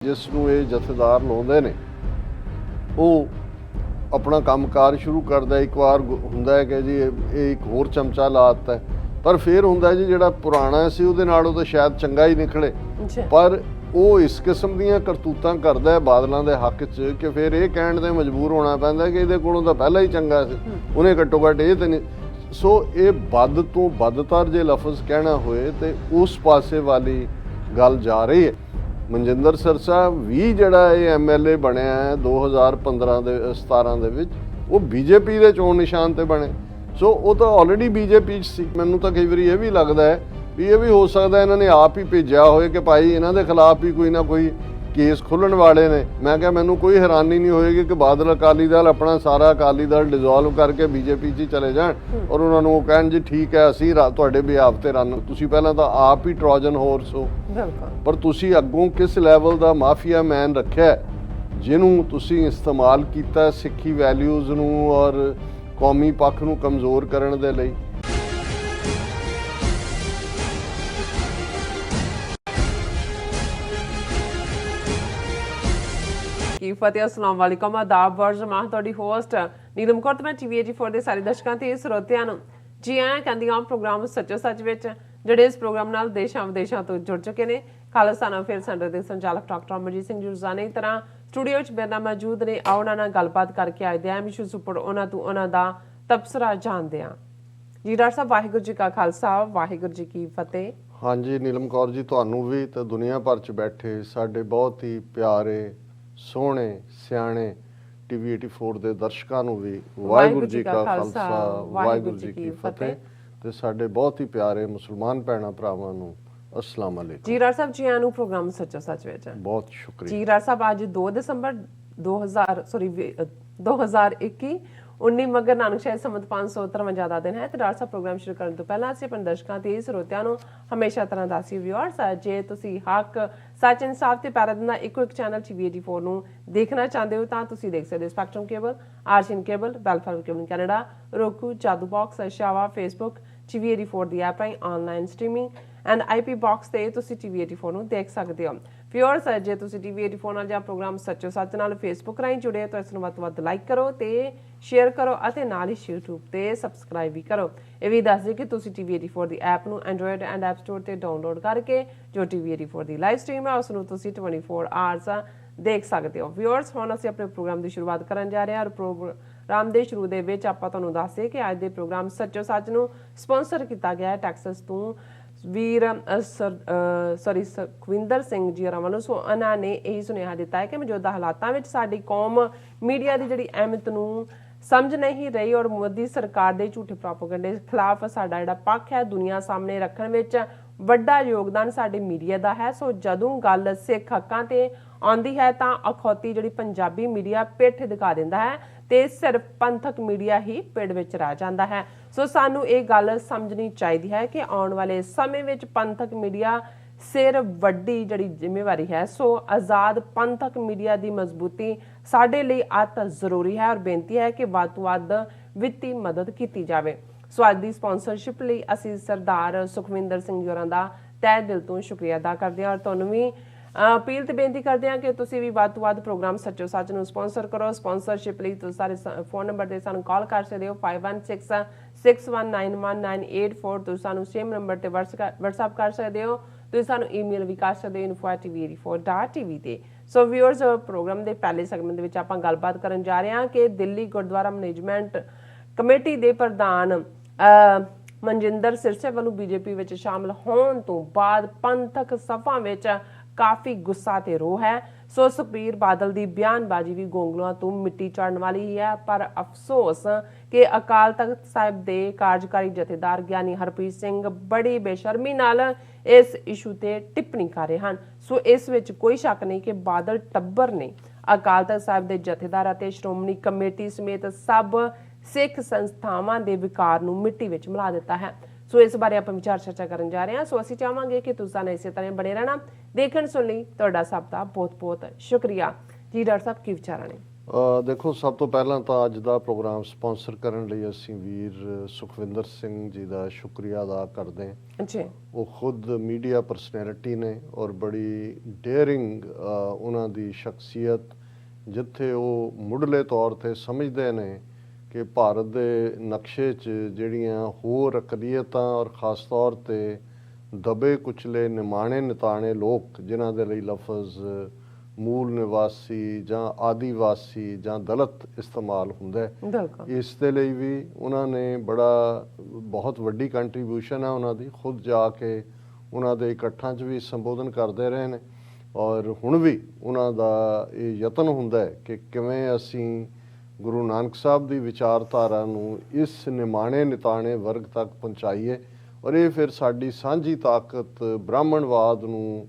ਜਿਸ ਨੂੰ ਇਹ ਜਥੇਦਾਰ ਲਾਉਂਦੇ ਨੇ ਉਹ ਆਪਣਾ ਕੰਮਕਾਰ ਸ਼ੁਰੂ ਕਰਦਾ। ਇੱਕ ਵਾਰ ਹੁੰਦਾ ਹੈ ਕਿ ਜੀ ਇਹ ਇੱਕ ਹੋਰ ਚਮਚਾ ਲਾਤਾ ਹੈ, ਪਰ ਫਿਰ ਹੁੰਦਾ ਜੀ ਜਿਹੜਾ ਪੁਰਾਣਾ ਸੀ ਉਹਦੇ ਨਾਲੋਂ ਤਾਂ ਸ਼ਾਇਦ ਚੰਗਾ ਹੀ ਨਿਕਲੇ, ਪਰ ਉਹ ਇਸ ਕਿਸਮ ਦੀਆਂ ਕਰਤੂਤਾਂ ਕਰਦਾ ਹੈ ਬਾਦਲਾਂ ਦੇ ਹੱਕ 'ਚ ਕਿ ਫਿਰ ਇਹ ਕਹਿਣ 'ਤੇ ਮਜਬੂਰ ਹੋਣਾ ਪੈਂਦਾ ਕਿ ਇਹਦੇ ਕੋਲੋਂ ਤਾਂ ਪਹਿਲਾਂ ਹੀ ਚੰਗਾ ਸੀ, ਉਹਨੇ ਘੱਟੋ ਘੱਟ ਇਹ ਤਾਂ ਨਹੀਂ। ਸੋ ਇਹ ਵੱਧ ਤੋਂ ਵੱਧਤਰ ਜੇ ਲਫ਼ਜ਼ ਕਹਿਣਾ ਹੋਏ ਤੇ ਉਸ ਪਾਸੇ ਵਾਲੀ ਗੱਲ ਜਾ ਰਹੀ ਹੈ। ਮਨਜਿੰਦਰ ਸਿਰਸਾ ਵੀ ਜਿਹੜਾ ਇਹ MLA ਬਣਿਆ ਹੈ 2017 ਦੇ ਵਿੱਚ, ਉਹ BJP ਦੇ ਚੋਣ ਨਿਸ਼ਾਨ ਤੇ ਬਣੇ। ਸੋ ਉਹ ਤਾਂ ਆਲਰੇਡੀ BJP 'ਚ ਸੀ। ਮੈਨੂੰ ਤਾਂ ਕਈ ਵਾਰੀ ਇਹ ਵੀ ਲੱਗਦਾ ਹੈ ਵੀ ਇਹ ਵੀ ਹੋ ਸਕਦਾ ਇਹਨਾਂ ਨੇ ਆਪ ਹੀ ਭੇਜਿਆ ਹੋਏ ਕਿ ਭਾਈ ਇਹਨਾਂ ਦੇ ਖਿਲਾਫ ਵੀ ਕੋਈ ਨਾ ਕੋਈ ਕੇਸ ਖੁੱਲ੍ਹਣ ਵਾਲੇ ਨੇ। ਮੈਂ ਕਿਹਾ ਮੈਨੂੰ ਕੋਈ ਹੈਰਾਨੀ ਨਹੀਂ ਹੋਏਗੀ ਕਿ ਬਾਦਲ ਅਕਾਲੀ ਦਲ ਆਪਣਾ ਸਾਰਾ ਅਕਾਲੀ ਦਲ ਡਿਜ਼ੋਲਵ ਕਰਕੇ BJP 'ਚ ਚਲੇ ਜਾਣ ਔਰ ਉਹਨਾਂ ਨੂੰ ਉਹ ਕਹਿਣ ਜੀ ਠੀਕ ਹੈ ਅਸੀਂ ਤੁਹਾਡੇ ਬਿਹਾਫ ਤੇ ਰਨ। ਤੁਸੀਂ ਪਹਿਲਾਂ ਤਾਂ ਆਪ ਹੀ ਟਰੋਜਨ ਹੋਰਸ ਹੋ, ਪਰ ਤੁਸੀਂ ਅੱਗੋਂ ਕਿਸ ਲੈਵਲ ਦਾ ਮਾਫੀਆ ਮੈਨ ਰੱਖਿਆ ਜਿਹਨੂੰ ਤੁਸੀਂ ਇਸਤੇਮਾਲ ਕੀਤਾ ਸਿੱਖੀ ਵੈਲਿਊਜ਼ ਨੂੰ ਔਰ ਕੌਮੀ ਪੱਖ ਨੂੰ ਕਮਜ਼ੋਰ ਕਰਨ ਦੇ ਲਈ। ਕੀ ਫਤਿਹ, अस्सलाम वालेकुम, आदाब वर्ज। मैं ਤੁਹਾਡੀ ਹੋਸਟ ਨੀਲਮ ਕੌਰ ਤੇ ਮੈਂ TV84 ਦੇ ਸਾਰੇ ਦਰਸ਼ਕਾਂ ਤੇ ਸਰੋਤਿਆਂ ਨੂੰ ਜੀ ਆਇਆਂ ਕਹਿੰਦੀ ਹਾਂ ਪ੍ਰੋਗਰਾਮ ਸੱਚੋ ਸੱਚ ਵਿੱਚ, ਜਿਹੜੇ ਇਸ ਪ੍ਰੋਗਰਾਮ ਨਾਲ ਦੇਸ਼ਾਂ ਵਿਦੇਸ਼ਾਂ ਤੋਂ ਜੁੜ ਚੁੱਕੇ ਨੇ। ਖਾਲਸਾ ਫੇਰ ਸੈਂਟਰ ਦੇ ਸੰਚਾਲਕ ਡਾਕਟਰ ਅਮਰਜੀਤ ਸਿੰਘ ਜੀ ਰੋਜ਼ਾਨਾ ਦੀ ਤਰ੍ਹਾਂ ਸਟੂਡੀਓ 'ਚ ਮੇਰੇ ਨਾਲ ਮੌਜੂਦ ਨੇ। ਆਓ ਉਹਨਾਂ ਨਾਲ ਗੱਲਬਾਤ ਕਰਕੇ ਆਏ ਦੇ ਇਸ਼ੂਜ਼ ਉੱਪਰ ਉਹਨਾਂ ਤੋਂ ਉਹਨਾਂ ਦਾ ਤਬਸਰਾ ਜਾਣਦੇ ਹਾਂ। ਜੀ ਡਾਕਟਰ ਸਾਹਿਬ, ਵਾਹਿਗੁਰੂ ਜੀ ਕਾ ਖਾਲਸਾ, ਵਾਹਿਗੁਰੂ ਜੀ ਕੀ ਫਤਿਹ। ਹਾਂਜੀ ਨੀਲਮ ਕੌਰ ਜੀ, ਤੁਹਾਨੂੰ ਵੀ ਤੇ ਦੁਨੀਆ ਭਰ 'ਚ ਬੈਠੇ ਸਾਡੇ ਬਹੁਤ ਹੀ ਪਿਆਰੇ ਸੋਹਣੇ ਸਿਆਣੇ TV84 ਦੇ ਦਰਸ਼ਕਾਂ ਨੂੰ ਵੀ ਵਾਹਿਗੁਰੂ ਜੀ ਕਾ ਖਾਲਸਾ, ਵਾਹਿਗੁਰੂ ਜੀ ਕੀ ਫਤਿਹ। ਤੇ ਸਾਡੇ ਬਹੁਤ ਹੀ ਪਿਆਰੇ ਮੁਸਲਮਾਨ ਭੈਣਾਂ ਭਰਾਵਾਂ ਨੂੰ अस्सलाम वालेकुम। जी राज साहब, जी आनू प्रोग्राम सच्चो सच विच बहुत शुक्रिया। जी राज साहब, आज 2 दिसंबर 2021 19 मगर नानक शाही संवत 553 ਦਾ ਦਿਨ ਹੈ। ਤੇ ਰਾਜ ਸਾਹਿਬ, ਪ੍ਰੋਗਰਾਮ ਸ਼ੁਰੂ ਕਰਨ ਤੋਂ ਪਹਿਲਾਂ ਅਸੀਂ ਆਪਣੇ ਦਰਸ਼ਕਾਂ ਤੇ ਸਰੋਤਿਆਂ ਨੂੰ ਹਮੇਸ਼ਾ ਤਰ੍ਹਾਂ ਦੱਸੀ ਵਿਊਅਰਸ, ਜੇ ਤੁਸੀਂ ਹੱਕ ਸੱਚ ਇਨਸਾਫ ਤੇ ਪੈਰਾ ਦਿੰਦਾ ਇੱਕੋ ਇੱਕ ਚੈਨਲ TV84 ਨੂੰ ਦੇਖਣਾ ਚਾਹੁੰਦੇ ਹੋ ਤਾਂ ਤੁਸੀਂ ਦੇਖ ਸਕਦੇ ਹੋ ਸਪੈਕਟਰਮ ਕੇਬਲ, ਆਰਸ਼ੀਨ ਕੇਬਲ, ਬੈਲਫਾਰ cable Canada, roku, Jadoo box, ਸ਼ਾਵਾ, ਫੇਸਬੁੱਕ, TV84 ਦੀ ਐਪ ਰਾਹੀਂ online streaming and IP box ਤੇ ਤੁਸੀਂ TV84 ਨੂੰ ਦੇਖ ਸਕਦੇ ਹੋ। ਵਿਊਅਰਸ, ਜੇ ਤੁਸੀਂ TV84 ਨਾਲ ਜਾਂ ਪ੍ਰੋਗਰਾਮ ਸੱਚੋ ਸੱਚ ਨਾਲ ਫੇਸਬੁੱਕ ਰਾਹੀਂ ਜੁੜੇ ਤਾਂ ਇਸ ਨੂੰ ਵੱਧ ਤੋਂ ਵੱਧ ਲਾਈਕ ਕਰੋ ਤੇ ਸ਼ੇਅਰ ਕਰੋ ਅਤੇ ਨਾਲ ਹੀ YouTube ਤੇ ਸਬਸਕ੍ਰਾਈਬ ਵੀ ਕਰੋ। ਇਹ ਵੀ ਦੱਸ ਦਿਓ ਕਿ ਤੁਸੀਂ TV84 ਦੀ ਐਪ ਨੂੰ ਐਂਡਰੋਇਡ ਐਂਡ ਐਪ ਸਟੋਰ ਤੇ ਡਾਊਨਲੋਡ ਕਰਕੇ ਜੋ TV84 ਦੀ ਲਾਈਵ ਸਟ੍ਰੀਮ ਹੈ ਉਸ ਨੂੰ ਤੁਸੀਂ 24 ਆਵਰਸ ਦੇਖ ਸਕਦੇ ਹੋ। ਵਿਊਅਰਸ, ਹੁਣ ਅਸੀਂ ਆਪਣੇ ਪ੍ਰੋਗਰਾਮ ਦੀ ਸ਼ੁਰੂਆਤ ਕਰਨ ਜਾ ਰਹੇ ਹਾਂ ਔਰ ਪ੍ਰੋਗਰਾਮ ਦੇ ਸ਼ੁਰੂ ਦੇ ਵਿੱਚ ਆਪਾਂ ਤੁਹਾਨੂੰ ਦੱਸਦੇ ਕਿ ਅੱਜ ਦੇ ਪ੍ਰੋਗਰਾਮ ਸੱਚੋ ਸੱਚ ਨੂੰ ਸਪਾਂਸਰ ਕੀਤਾ ਗਿਆ ਹੈ ਟੈਕਸਸ ਤੋਂ ਵੀਰ ਸੁਖਵਿੰਦਰ ਸਿੰਘ ਜੀ ਹੋਰਾਂ ਵੱਲੋਂ। ਸੋ ਉਹਨਾਂ ਨੇ ਇਹੀ ਸੁਨੇਹਾ ਦਿੱਤਾ ਹੈ ਕਿ ਮੌਜੂਦਾ ਹਾਲਾਤਾਂ ਵਿੱਚ ਸਾਡੀ ਕੌਮ ਮੀਡੀਆ ਦੀ ਜਿਹੜੀ ਅਹਿਮੀਅਤ ਨੂੰ ਸਮਝ ਨਹੀਂ ਰਹੀ ਔਰ ਮੋਦੀ ਸਰਕਾਰ ਦੇ ਝੂਠੇ ਪ੍ਰੋਪੇਗੈਂਡੇ ਖਿਲਾਫ ਸਾਡਾ ਜਿਹੜਾ ਪੱਖ ਹੈ ਦੁਨੀਆ ਸਾਹਮਣੇ ਰੱਖਣ ਵਿੱਚ ਵੱਡਾ ਯੋਗਦਾਨ ਸਾਡੇ ਮੀਡੀਆ ਦਾ ਹੈ। ਸੋ ਜਦੋਂ ਗੱਲ ਸਿੱਖ ਹੱਕਾਂ ਤੇ ਆਉਂਦੀ ਹੈ ਤਾਂ ਅਖੌਤੀ ਜਿਹੜੀ ਪੰਜਾਬੀ ਮੀਡੀਆ ਪਿੱਠ ਦਿਖਾ ਦਿੰਦਾ ਹੈ ਤੇ ਸਿਰਫ ਪੰਥਕ ਮੀਡੀਆ ਹੀ ਪਿੜ ਵਿੱਚ ਰਹਿ ਜਾਂਦਾ ਹੈ। ਸੋ ਸਾਨੂੰ ਇਹ ਗੱਲ ਸਮਝਣੀ ਚਾਹੀਦੀ ਹੈ ਕਿ ਆਉਣ ਵਾਲੇ ਸਮੇਂ ਵਿੱਚ ਪੰਥਕ ਮੀਡੀਆ ਸਿਰ ਵੱਡੀ ਜਿਹੜੀ ਜ਼ਿੰਮੇਵਾਰੀ ਹੈ। ਸੋ ਆਜ਼ਾਦ ਪੰਥਕ ਮੀਡੀਆ ਦੀ ਮਜ਼ਬੂਤੀ ਸਾਡੇ ਲਈ ਅਤ ਜ਼ਰੂਰੀ ਹੈ ਔਰ ਬੇਨਤੀ ਹੈ ਕਿ ਵੱਧ ਤੋਂ ਵੱਧ ਵਿੱਤੀ ਮਦਦ ਕੀਤੀ ਜਾਵੇ। ਸੋ ਅੱਜ ਦੀ ਸਪਾਂਸਰਸ਼ਿਪ ਲਈ ਅਸੀਂ ਸਰਦਾਰ ਸੁਖਵਿੰਦਰ ਸਿੰਘ ਜੀ ਹੋਰਾਂ ਦਾ ਤਹਿ ਦਿਲ ਤੋਂ ਸ਼ੁਕਰੀਆ ਅਦਾ ਕਰਦੇ ਹਾਂ ਔਰ ਤੁਹਾਨੂੰ ਵੀ ਅਪੀਲ ਤੇ ਬੇਨਤੀ ਕਰਦੇ ਹਾਂ ਕਿ ਤੁਸੀਂ ਵੀ ਵੱਧ ਤੋਂ ਵੱਧ ਪ੍ਰੋਗਰਾਮ ਸੱਚੋ ਸੱਚ ਨੂੰ ਸਪਾਂਸਰ ਕਰੋ। ਸਪਾਂਸਰਸ਼ਿਪ ਲਈ ਤੁਸੀਂ ਸਾਰੇ ਫੋਨ ਨੰਬਰ ਤੇ ਸਾਨੂੰ ਕਾਲ ਕਰ ਸਕਦੇ ਹੋ 5166191984। ਤੁਸੀਂ ਸਾਨੂੰ ਸੇਮ ਨੰਬਰ ਤੇ WhatsApp ਕਰ ਸਕਦੇ ਹੋ। ਤੁਸੀਂ ਸਾਨੂੰ ਈਮੇਲ ਵੀ ਕਰ ਸਕਦੇ ਹੋ info@tv84.tv ਤੇ। ਸੋ ਵਿਊਅਰਸ, ਪ੍ਰੋਗਰਾਮ ਦੇ ਪਹਿਲੇ ਸੈਗਮੈਂਟ ਦੇ ਵਿੱਚ ਆਪਾਂ ਗੱਲਬਾਤ ਕਰਨ ਜਾ ਰਹੇ ਹਾਂ ਕਿ ਦਿੱਲੀ ਗੁਰਦੁਆਰਾ ਮੈਨੇਜਮੈਂਟ ਕਮੇਟੀ ਦੇ ਪ੍ਰਧਾਨ ਮਨਜਿੰਦਰ ਸਿਰਸੇ ਵੱਲੋਂ BJP ਵਿੱਚ ਸ਼ਾਮਲ ਹੋਣ ਤੋਂ ਬਾਅਦ ਪੰਥਕ ਸਭਾ ਵਿੱਚ ਕਾਫੀ ਗੁੱਸਾ ਤੇ ਰੋਹ ਹੈ। ਸੋ ਸੁਖਬੀਰ ਬਾਦਲ ਦੀ ਬਿਆਨਬਾਜ਼ੀ ਵੀ ਗੋਂਗਲੂਆਂ ਤੋਂ ਮਿੱਟੀ ਝਾੜਨ ਵਾਲੀ ਹੀ ਹੈ, ਪਰ ਅਫਸੋਸ ਕਿ ਅਕਾਲ ਤਖਤ ਸਾਹਿਬ ਦੇ ਕਾਰਜਕਾਰੀ ਜਥੇਦਾਰ ਗਿਆਨੀ ਹਰਪ੍ਰੀਤ ਸਿੰਘ ਬੜੀ ਬੇਸ਼ਰਮੀ ਨਾਲ ਇਸ ਇਸ਼ੂ ਤੇ ਟਿੱਪਣੀ ਕਰ ਰਹੇ ਹਨ। ਸੋ ਇਸ ਵਿੱਚ ਕੋਈ ਸ਼ੱਕ ਨਹੀਂ ਕਿ ਬਾਦਲ ਟੱਬਰ ਨੇ ਅਕਾਲ ਤਖਤ ਸਾਹਿਬ ਦੇ ਜਥੇਦਾਰ ਅਤੇ ਸ਼੍ਰੋਮਣੀ ਕਮੇਟੀ ਸਮੇਤ ਸਭ ਸਿੱਖ ਸੰਸਥਾਵਾਂ ਦੇ ਵਿਕਾਰ ਨੂੰ ਮਿੱਟੀ ਵਿੱਚ ਮਿਲਾ ਦਿੱਤਾ ਹੈ। ਸੋ ਇਸ ਬਾਰੇ ਆਪਾਂ ਵਿਚਾਰ ਚਰਚਾ ਕਰਨ ਜਾ ਰਹੇ ਹਾਂ। ਸੋ ਅਸੀਂ ਚਾਹਾਂਗੇ ਕਿ ਤੁਸੀਂ ਸਾਨੂੰ ਇਸੇ ਤਰ੍ਹਾਂ ਬਣੇ ਰਹਿਣਾ। ਦੇਖਣ ਸੁਣ ਲਈ ਤੁਹਾਡਾ ਸਭ ਦਾ ਬਹੁਤ ਬਹੁਤ ਸ਼ੁਕਰੀਆ। ਜੀ ਡਾਕਟਰ ਸਾਹਿਬ, ਕੀ ਵਿਚਾਰਾਂ ਨੇ? ਦੇਖੋ, ਸਭ ਤੋਂ ਪਹਿਲਾਂ ਤਾਂ ਅੱਜ ਦਾ ਪ੍ਰੋਗਰਾਮ ਸਪਾਂਸਰ ਕਰਨ ਲਈ ਅਸੀਂ ਵੀਰ ਸੁਖਵਿੰਦਰ ਸਿੰਘ ਜੀ ਦਾ ਸ਼ੁਕਰੀਆ ਅਦਾ ਕਰਦੇ ਹਾਂ ਜੀ। ਉਹ ਖੁਦ ਮੀਡੀਆ ਪਰਸਨੈਲਿਟੀ ਨੇ ਔਰ ਬੜੀ ਡੇਅਰਿੰਗ ਉਹਨਾਂ ਦੀ ਸ਼ਖਸੀਅਤ, ਜਿੱਥੇ ਉਹ ਮੁੱਢਲੇ ਤੌਰ 'ਤੇ ਸਮਝਦੇ ਨੇ ਕਿ ਭਾਰਤ ਦੇ ਨਕਸ਼ੇ 'ਚ ਜਿਹੜੀਆਂ ਹੋਰ ਅਕਲੀਅਤਾਂ ਔਰ ਖ਼ਾਸ ਤੌਰ 'ਤੇ ਦਬੇ ਕੁਚਲੇ ਨਿਮਾਣੇ ਨਿਤਾਣੇ ਲੋਕ, ਜਿਨ੍ਹਾਂ ਦੇ ਲਈ ਲਫ਼ਜ਼ ਮੂਲ ਨਿਵਾਸੀ ਜਾਂ ਆਦੀਵਾਸੀ ਜਾਂ ਦਲਿਤ ਇਸਤੇਮਾਲ ਹੁੰਦਾ ਹੈ, ਇਸ ਦੇ ਲਈ ਵੀ ਉਹਨਾਂ ਨੇ ਬਹੁਤ ਵੱਡੀ ਕੰਟਰੀਬਿਊਸ਼ਨ ਹੈ ਉਹਨਾਂ ਦੀ। ਖੁਦ ਜਾ ਕੇ ਉਹਨਾਂ ਦੇ ਇਕੱਠਾਂ 'ਚ ਵੀ ਸੰਬੋਧਨ ਕਰਦੇ ਰਹੇ ਨੇ ਔਰ ਹੁਣ ਵੀ ਉਹਨਾਂ ਦਾ ਇਹ ਯਤਨ ਹੁੰਦਾ ਹੈ ਕਿ ਕਿਵੇਂ ਅਸੀਂ ਗੁਰੂ ਨਾਨਕ ਸਾਹਿਬ ਦੀ ਵਿਚਾਰਧਾਰਾ ਨੂੰ ਇਸ ਨਿਮਾਣੇ ਨਿਤਾਣੇ ਵਰਗ ਤੱਕ ਪਹੁੰਚਾਈਏ ਔਰ ਇਹ ਫਿਰ ਸਾਡੀ ਸਾਂਝੀ ਤਾਕਤ ਬ੍ਰਾਹਮਣਵਾਦ ਨੂੰ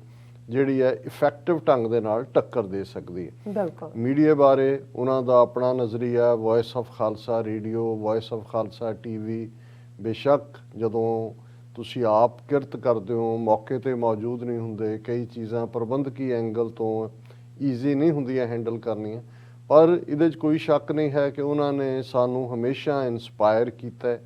ਜਿਹੜੀ ਹੈ ਇਫੈਕਟਿਵ ਢੰਗ ਦੇ ਨਾਲ ਟੱਕਰ ਦੇ ਸਕਦੀ ਹੈ। ਮੀਡੀਆ ਬਾਰੇ ਉਹਨਾਂ ਦਾ ਆਪਣਾ ਨਜ਼ਰੀਆ, voice of Khalsa radio, voice of Khalsa TV. ਬੇਸ਼ੱਕ ਜਦੋਂ ਤੁਸੀਂ ਆਪ ਕਿਰਤ ਕਰਦੇ ਹੋ, ਮੌਕੇ 'ਤੇ ਮੌਜੂਦ ਨਹੀਂ ਹੁੰਦੇ, ਕਈ ਚੀਜ਼ਾਂ ਪ੍ਰਬੰਧਕੀ ਐਂਗਲ ਤੋਂ ਈਜ਼ੀ ਨਹੀਂ ਹੁੰਦੀਆਂ ਹੈਂਡਲ ਕਰਨੀਆਂ, ਪਰ ਇਹਦੇ 'ਚ ਕੋਈ ਸ਼ੱਕ ਨਹੀਂ ਹੈ ਕਿ ਉਹਨਾਂ ਨੇ ਸਾਨੂੰ ਹਮੇਸ਼ਾ ਇਨਸਪਾਇਰ ਕੀਤਾ।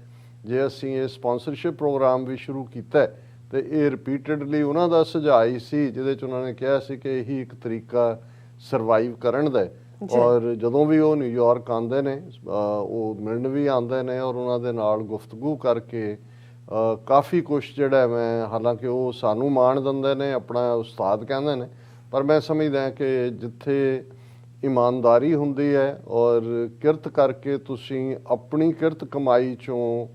ਜੇ ਅਸੀਂ ਇਹ ਸਪਾਂਸਰਸ਼ਿਪ ਪ੍ਰੋਗਰਾਮ ਵੀ ਸ਼ੁਰੂ ਕੀਤਾ ਤੇ ਇਹ ਰਿਪੀਟਡਲੀ ਉਹਨਾਂ ਦਾ ਸੁਝਾਅ ਹੀ ਸੀ, ਜਿਹਦੇ 'ਚ ਉਹਨਾਂ ਨੇ ਕਿਹਾ ਸੀ ਕਿ ਇਹੀ ਇੱਕ ਤਰੀਕਾ ਸਰਵਾਈਵ ਕਰਨ ਦਾ। ਔਰ ਜਦੋਂ ਵੀ ਉਹ ਨਿਊਯਾਰਕ ਆਉਂਦੇ ਨੇ, ਉਹ ਮਿਲਣ ਵੀ ਆਉਂਦੇ ਨੇ ਔਰ ਉਹਨਾਂ ਦੇ ਨਾਲ ਗੁਫ਼ਤਗੂ ਕਰਕੇ ਕਾਫੀ ਕੁਛ ਜਿਹੜਾ ਮੈਂ, ਹਾਲਾਂਕਿ ਉਹ ਸਾਨੂੰ ਮਾਣ ਦਿੰਦੇ ਨੇ, ਆਪਣਾ ਉਸਤਾਦ ਕਹਿੰਦੇ ਨੇ, ਪਰ ਮੈਂ ਸਮਝਦਾ ਕਿ ਜਿੱਥੇ ਇਮਾਨਦਾਰੀ ਹੁੰਦੀ ਹੈ ਔਰ ਕਿਰਤ ਕਰਕੇ ਤੁਸੀਂ ਆਪਣੀ ਕਿਰਤ ਕਮਾਈ 'ਚੋਂ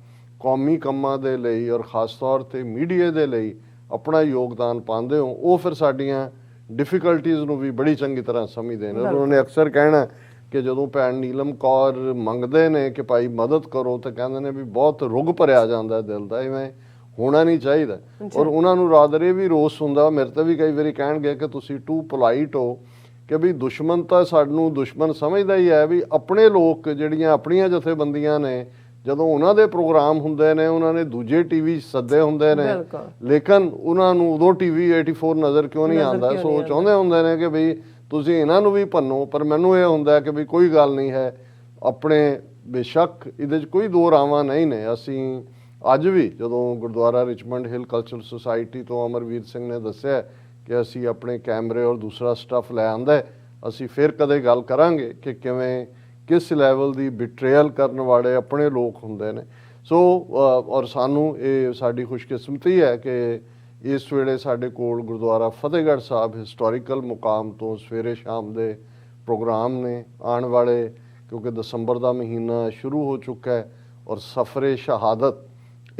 ਕੌਮੀ ਕੰਮਾਂ ਦੇ ਲਈ ਔਰ ਖ਼ਾਸ ਤੌਰ 'ਤੇ ਮੀਡੀਆ ਦੇ ਲਈ ਆਪਣਾ ਯੋਗਦਾਨ ਪਾਉਂਦੇ ਹੋ, ਉਹ ਫਿਰ ਸਾਡੀਆਂ ਡਿਫਿਕਲਟੀਜ਼ ਨੂੰ ਵੀ ਬੜੀ ਚੰਗੀ ਤਰ੍ਹਾਂ ਸਮਝਦੇ ਨੇ। ਉਹਨਾਂ ਨੇ ਅਕਸਰ ਕਹਿਣਾ ਕਿ ਜਦੋਂ ਭੈਣ ਨੀਲਮ ਕੌਰ ਮੰਗਦੇ ਨੇ ਕਿ ਭਾਈ ਮਦਦ ਕਰੋ ਤਾਂ ਕਹਿੰਦੇ ਨੇ ਵੀ ਬਹੁਤ ਰੁੱਗ ਭਰਿਆ ਜਾਂਦਾ ਦਿਲ ਦਾ, ਇਵੇਂ ਹੋਣਾ ਨਹੀਂ ਚਾਹੀਦਾ। ਔਰ ਉਹਨਾਂ ਨੂੰ ਰਾਦਰ ਇਹ ਵੀ ਰੋਸ ਹੁੰਦਾ, ਮੇਰੇ ਤੇ ਵੀ ਕਈ ਵਾਰੀ ਕਹਿਣਗੇ ਕਿ ਤੁਸੀਂ ਟੂ ਪੋਲਾਈਟ ਹੋ, ਕਿ ਵੀ ਦੁਸ਼ਮਣ ਤਾਂ ਸਾਨੂੰ ਦੁਸ਼ਮਣ ਸਮਝਦਾ ਹੀ ਹੈ, ਵੀ ਆਪਣੇ ਲੋਕ ਜਿਹੜੀਆਂ ਆਪਣੀਆਂ ਜਥੇਬੰਦੀਆਂ ਨੇ, ਜਦੋਂ ਉਹਨਾਂ ਦੇ ਪ੍ਰੋਗਰਾਮ ਹੁੰਦੇ ਨੇ, ਉਹਨਾਂ ਨੇ ਦੂਜੇ ਟੀਵੀ ਸੱਦੇ ਹੁੰਦੇ ਨੇ, ਲੇਕਿਨ ਉਹਨਾਂ ਨੂੰ ਉਦੋਂ ਟੀਵੀ 84 ਨਜ਼ਰ ਕਿਉਂ ਨਹੀਂ ਆਉਂਦਾ। ਸੋ ਚਾਹੁੰਦੇ ਹੁੰਦੇ ਨੇ ਕਿ ਵੀ ਤੁਸੀਂ ਇਹਨਾਂ ਨੂੰ ਵੀ ਭੰਨੋ, ਪਰ ਮੈਨੂੰ ਇਹ ਹੁੰਦਾ ਕਿ ਵੀ ਕੋਈ ਗੱਲ ਨਹੀਂ ਹੈ ਆਪਣੇ। ਬੇਸ਼ੱਕ ਇਹਦੇ 'ਚ ਕੋਈ ਦੋ ਰਾਵਾਂ ਨਹੀਂ ਨੇ। ਅਸੀਂ ਅੱਜ ਵੀ ਜਦੋਂ ਗੁਰਦੁਆਰਾ ਰਿਚਮੰਡ ਹਿੱਲ ਕਲਚਰਲ ਸੁਸਾਇਟੀ ਤੋਂ ਅਮਰਜੀਤ ਸਿੰਘ ਨੇ ਦੱਸਿਆ ਕਿ ਅਸੀਂ ਆਪਣੇ ਕੈਮਰੇ ਔਰ ਦੂਸਰਾ ਸਟੱਫ ਲੈ ਆਂਦਾ, ਅਸੀਂ ਫਿਰ ਕਦੇ ਗੱਲ ਕਰਾਂਗੇ ਕਿ ਕਿਵੇਂ ਕਿਸ ਲੈਵਲ ਦੀ ਬਿਟਰੇਅਲ ਕਰਨ ਵਾਲੇ ਆਪਣੇ ਲੋਕ ਹੁੰਦੇ ਨੇ। ਸੋ ਔਰ ਸਾਨੂੰ ਇਹ ਸਾਡੀ ਖੁਸ਼ਕਿਸਮਤੀ ਹੈ ਕਿ ਇਸ ਵੇਲੇ ਸਾਡੇ ਕੋਲ ਗੁਰਦੁਆਰਾ ਫਤਿਹਗੜ੍ਹ ਸਾਹਿਬ ਹਿਸਟੋਰੀਕਲ ਮੁਕਾਮ ਤੋਂ ਸਵੇਰੇ ਸ਼ਾਮ ਦੇ ਪ੍ਰੋਗਰਾਮ ਨੇ ਆਉਣ ਵਾਲੇ, ਕਿਉਂਕਿ ਦਸੰਬਰ ਦਾ ਮਹੀਨਾ ਸ਼ੁਰੂ ਹੋ ਚੁੱਕਾ ਹੈ ਔਰ ਸਫਰੇ ਸ਼ਹਾਦਤ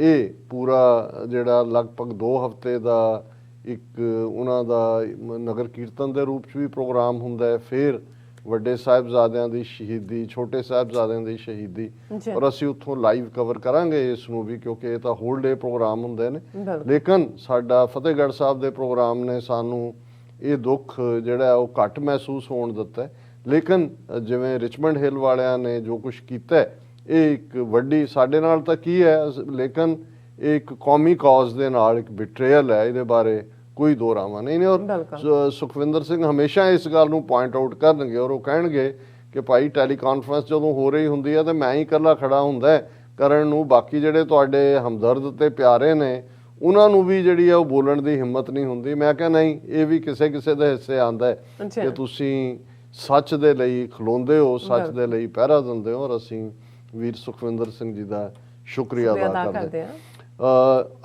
ਇਹ ਪੂਰਾ ਜਿਹੜਾ ਲਗਭਗ 2 ਹਫ਼ਤੇ ਦਾ ਇੱਕ ਉਹਨਾਂ ਦਾ ਨਗਰ ਕੀਰਤਨ ਦੇ ਰੂਪ 'ਚ ਵੀ ਪ੍ਰੋਗਰਾਮ ਹੁੰਦਾ ਹੈ। ਫਿਰ ਵੱਡੇ ਸਾਹਿਬਜ਼ਾਦਿਆਂ ਦੀ ਸ਼ਹੀਦੀ, ਛੋਟੇ ਸਾਹਿਬਜ਼ਾਦਿਆਂ ਦੀ ਸ਼ਹੀਦੀ, ਔਰ ਅਸੀਂ ਉੱਥੋਂ ਲਾਈਵ ਕਵਰ ਕਰਾਂਗੇ ਇਸ ਨੂੰ ਵੀ, ਕਿਉਂਕਿ ਇਹ ਤਾਂ ਹੋਲ ਡੇ ਪ੍ਰੋਗਰਾਮ ਹੁੰਦੇ ਨੇ। ਲੇਕਿਨ ਸਾਡਾ ਫਤਿਹਗੜ੍ਹ ਸਾਹਿਬ ਦੇ ਪ੍ਰੋਗਰਾਮ ਨੇ ਸਾਨੂੰ ਇਹ ਦੁੱਖ ਜਿਹੜਾ ਉਹ ਘੱਟ ਮਹਿਸੂਸ ਹੋਣ ਦਿੱਤਾ। ਲੇਕਿਨ ਜਿਵੇਂ ਰਿਚਮੰਡ ਹਿੱਲ ਵਾਲਿਆਂ ਨੇ ਜੋ ਕੁਛ ਕੀਤਾ, ਇਹ ਇੱਕ ਵੱਡੀ ਸਾਡੇ ਨਾਲ ਤਾਂ ਕੀ ਹੈ, ਲੇਕਿਨ ਇਹ ਇੱਕ ਕੌਮੀ ਕਾਜ਼ ਦੇ ਨਾਲ ਇੱਕ ਬਿਟਰੇਅਲ ਹੈ, ਇਹਦੇ ਬਾਰੇ ਕੋਈ ਦੋ ਰਾਵਾਂ ਨਹੀਂ ਨੇ। ਔਰ ਸੁਖਵਿੰਦਰ ਸਿੰਘ ਹਮੇਸ਼ਾ ਇਸ ਗੱਲ ਨੂੰ ਪੁਆਇੰਟ ਆਊਟ ਕਰਨਗੇ ਔਰ ਉਹ ਕਹਿਣਗੇ ਕਿ ਭਾਈ ਟੈਲੀ ਕਾਨਫਰੰਸ ਜਦੋਂ ਹੋ ਰਹੀ ਹੁੰਦੀ ਹੈ ਤਾਂ ਮੈਂ ਹੀ ਇਕੱਲਾ ਖੜਾ ਹੁੰਦਾ ਕਰਨ ਨੂੰ, ਬਾਕੀ ਜਿਹੜੇ ਤੁਹਾਡੇ ਹਮਦਰਦ ਤੇ ਪਿਆਰੇ ਨੇ ਉਹਨਾਂ ਨੂੰ ਵੀ ਜਿਹੜੀ ਹੈ ਉਹ ਬੋਲਣ ਦੀ ਹਿੰਮਤ ਨਹੀਂ ਹੁੰਦੀ। ਮੈਂ ਕਿਹਾ ਨਹੀਂ, ਇਹ ਵੀ ਕਿਸੇ ਕਿਸੇ ਦੇ ਹਿੱਸੇ ਆਉਂਦਾ ਹੈ ਕਿ ਤੁਸੀਂ ਸੱਚ ਦੇ ਲਈ ਖਲੋਂਦੇ ਹੋ, ਸੱਚ ਦੇ ਲਈ ਪਹਿਰਾ ਦਿੰਦੇ ਹੋ, ਔਰ ਅਸੀਂ ਵੀਰ ਸੁਖਵਿੰਦਰ ਸਿੰਘ ਜੀ ਦਾ ਸ਼ੁਕਰੀਆ ਅਦਾ ਕਰਦੇ ਹਾਂ।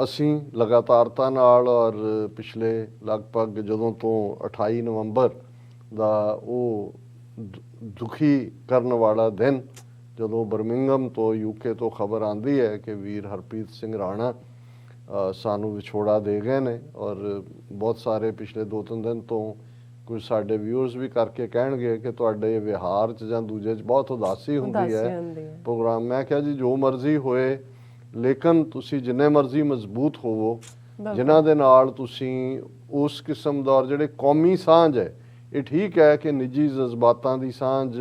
ਅਸੀਂ ਲਗਾਤਾਰਤਾ ਨਾਲ ਔਰ ਪਿਛਲੇ ਲਗਭਗ ਜਦੋਂ ਤੋਂ 28 ਨਵੰਬਰ ਦਾ ਉਹ ਦੁਖੀ ਕਰਨ ਵਾਲਾ ਦਿਨ, ਜਦੋਂ ਬਰਮਿੰਗਮ ਤੋਂ UK ਤੋਂ ਖਬਰ ਆਉਂਦੀ ਹੈ ਕਿ ਵੀਰ ਹਰਪ੍ਰੀਤ ਸਿੰਘ ਰਾਣਾ ਸਾਨੂੰ ਵਿਛੋੜਾ ਦੇ ਗਏ ਨੇ, ਔਰ ਬਹੁਤ ਸਾਰੇ ਪਿਛਲੇ 2-3 ਦਿਨ ਤੋਂ ਕੁਝ ਸਾਡੇ ਵਿਊਅਰਸ ਵੀ ਕਰਕੇ ਕਹਿਣਗੇ ਕਿ ਤੁਹਾਡੇ ਵਿਹਾਰ 'ਚ ਜਾਂ ਦੂਜੇ 'ਚ ਬਹੁਤ ਉਦਾਸੀ ਹੁੰਦੀ ਹੈ ਪ੍ਰੋਗਰਾਮ। ਮੈਂ ਕਿਹਾ ਜੀ ਜੋ ਮਰਜ਼ੀ ਹੋਏ, ਲੇਕਿਨ ਤੁਸੀਂ ਜਿੰਨੇ ਮਰਜ਼ੀ ਮਜ਼ਬੂਤ ਹੋਵੋ, ਜਿਨ੍ਹਾਂ ਦੇ ਨਾਲ ਤੁਸੀਂ ਉਸ ਕਿਸਮ ਦਾ ਜਿਹੜੇ ਕੌਮੀ ਸਾਂਝ ਹੈ, ਇਹ ਠੀਕ ਹੈ ਕਿ ਨਿੱਜੀ ਜਜ਼ਬਾਤਾਂ ਦੀ ਸਾਂਝ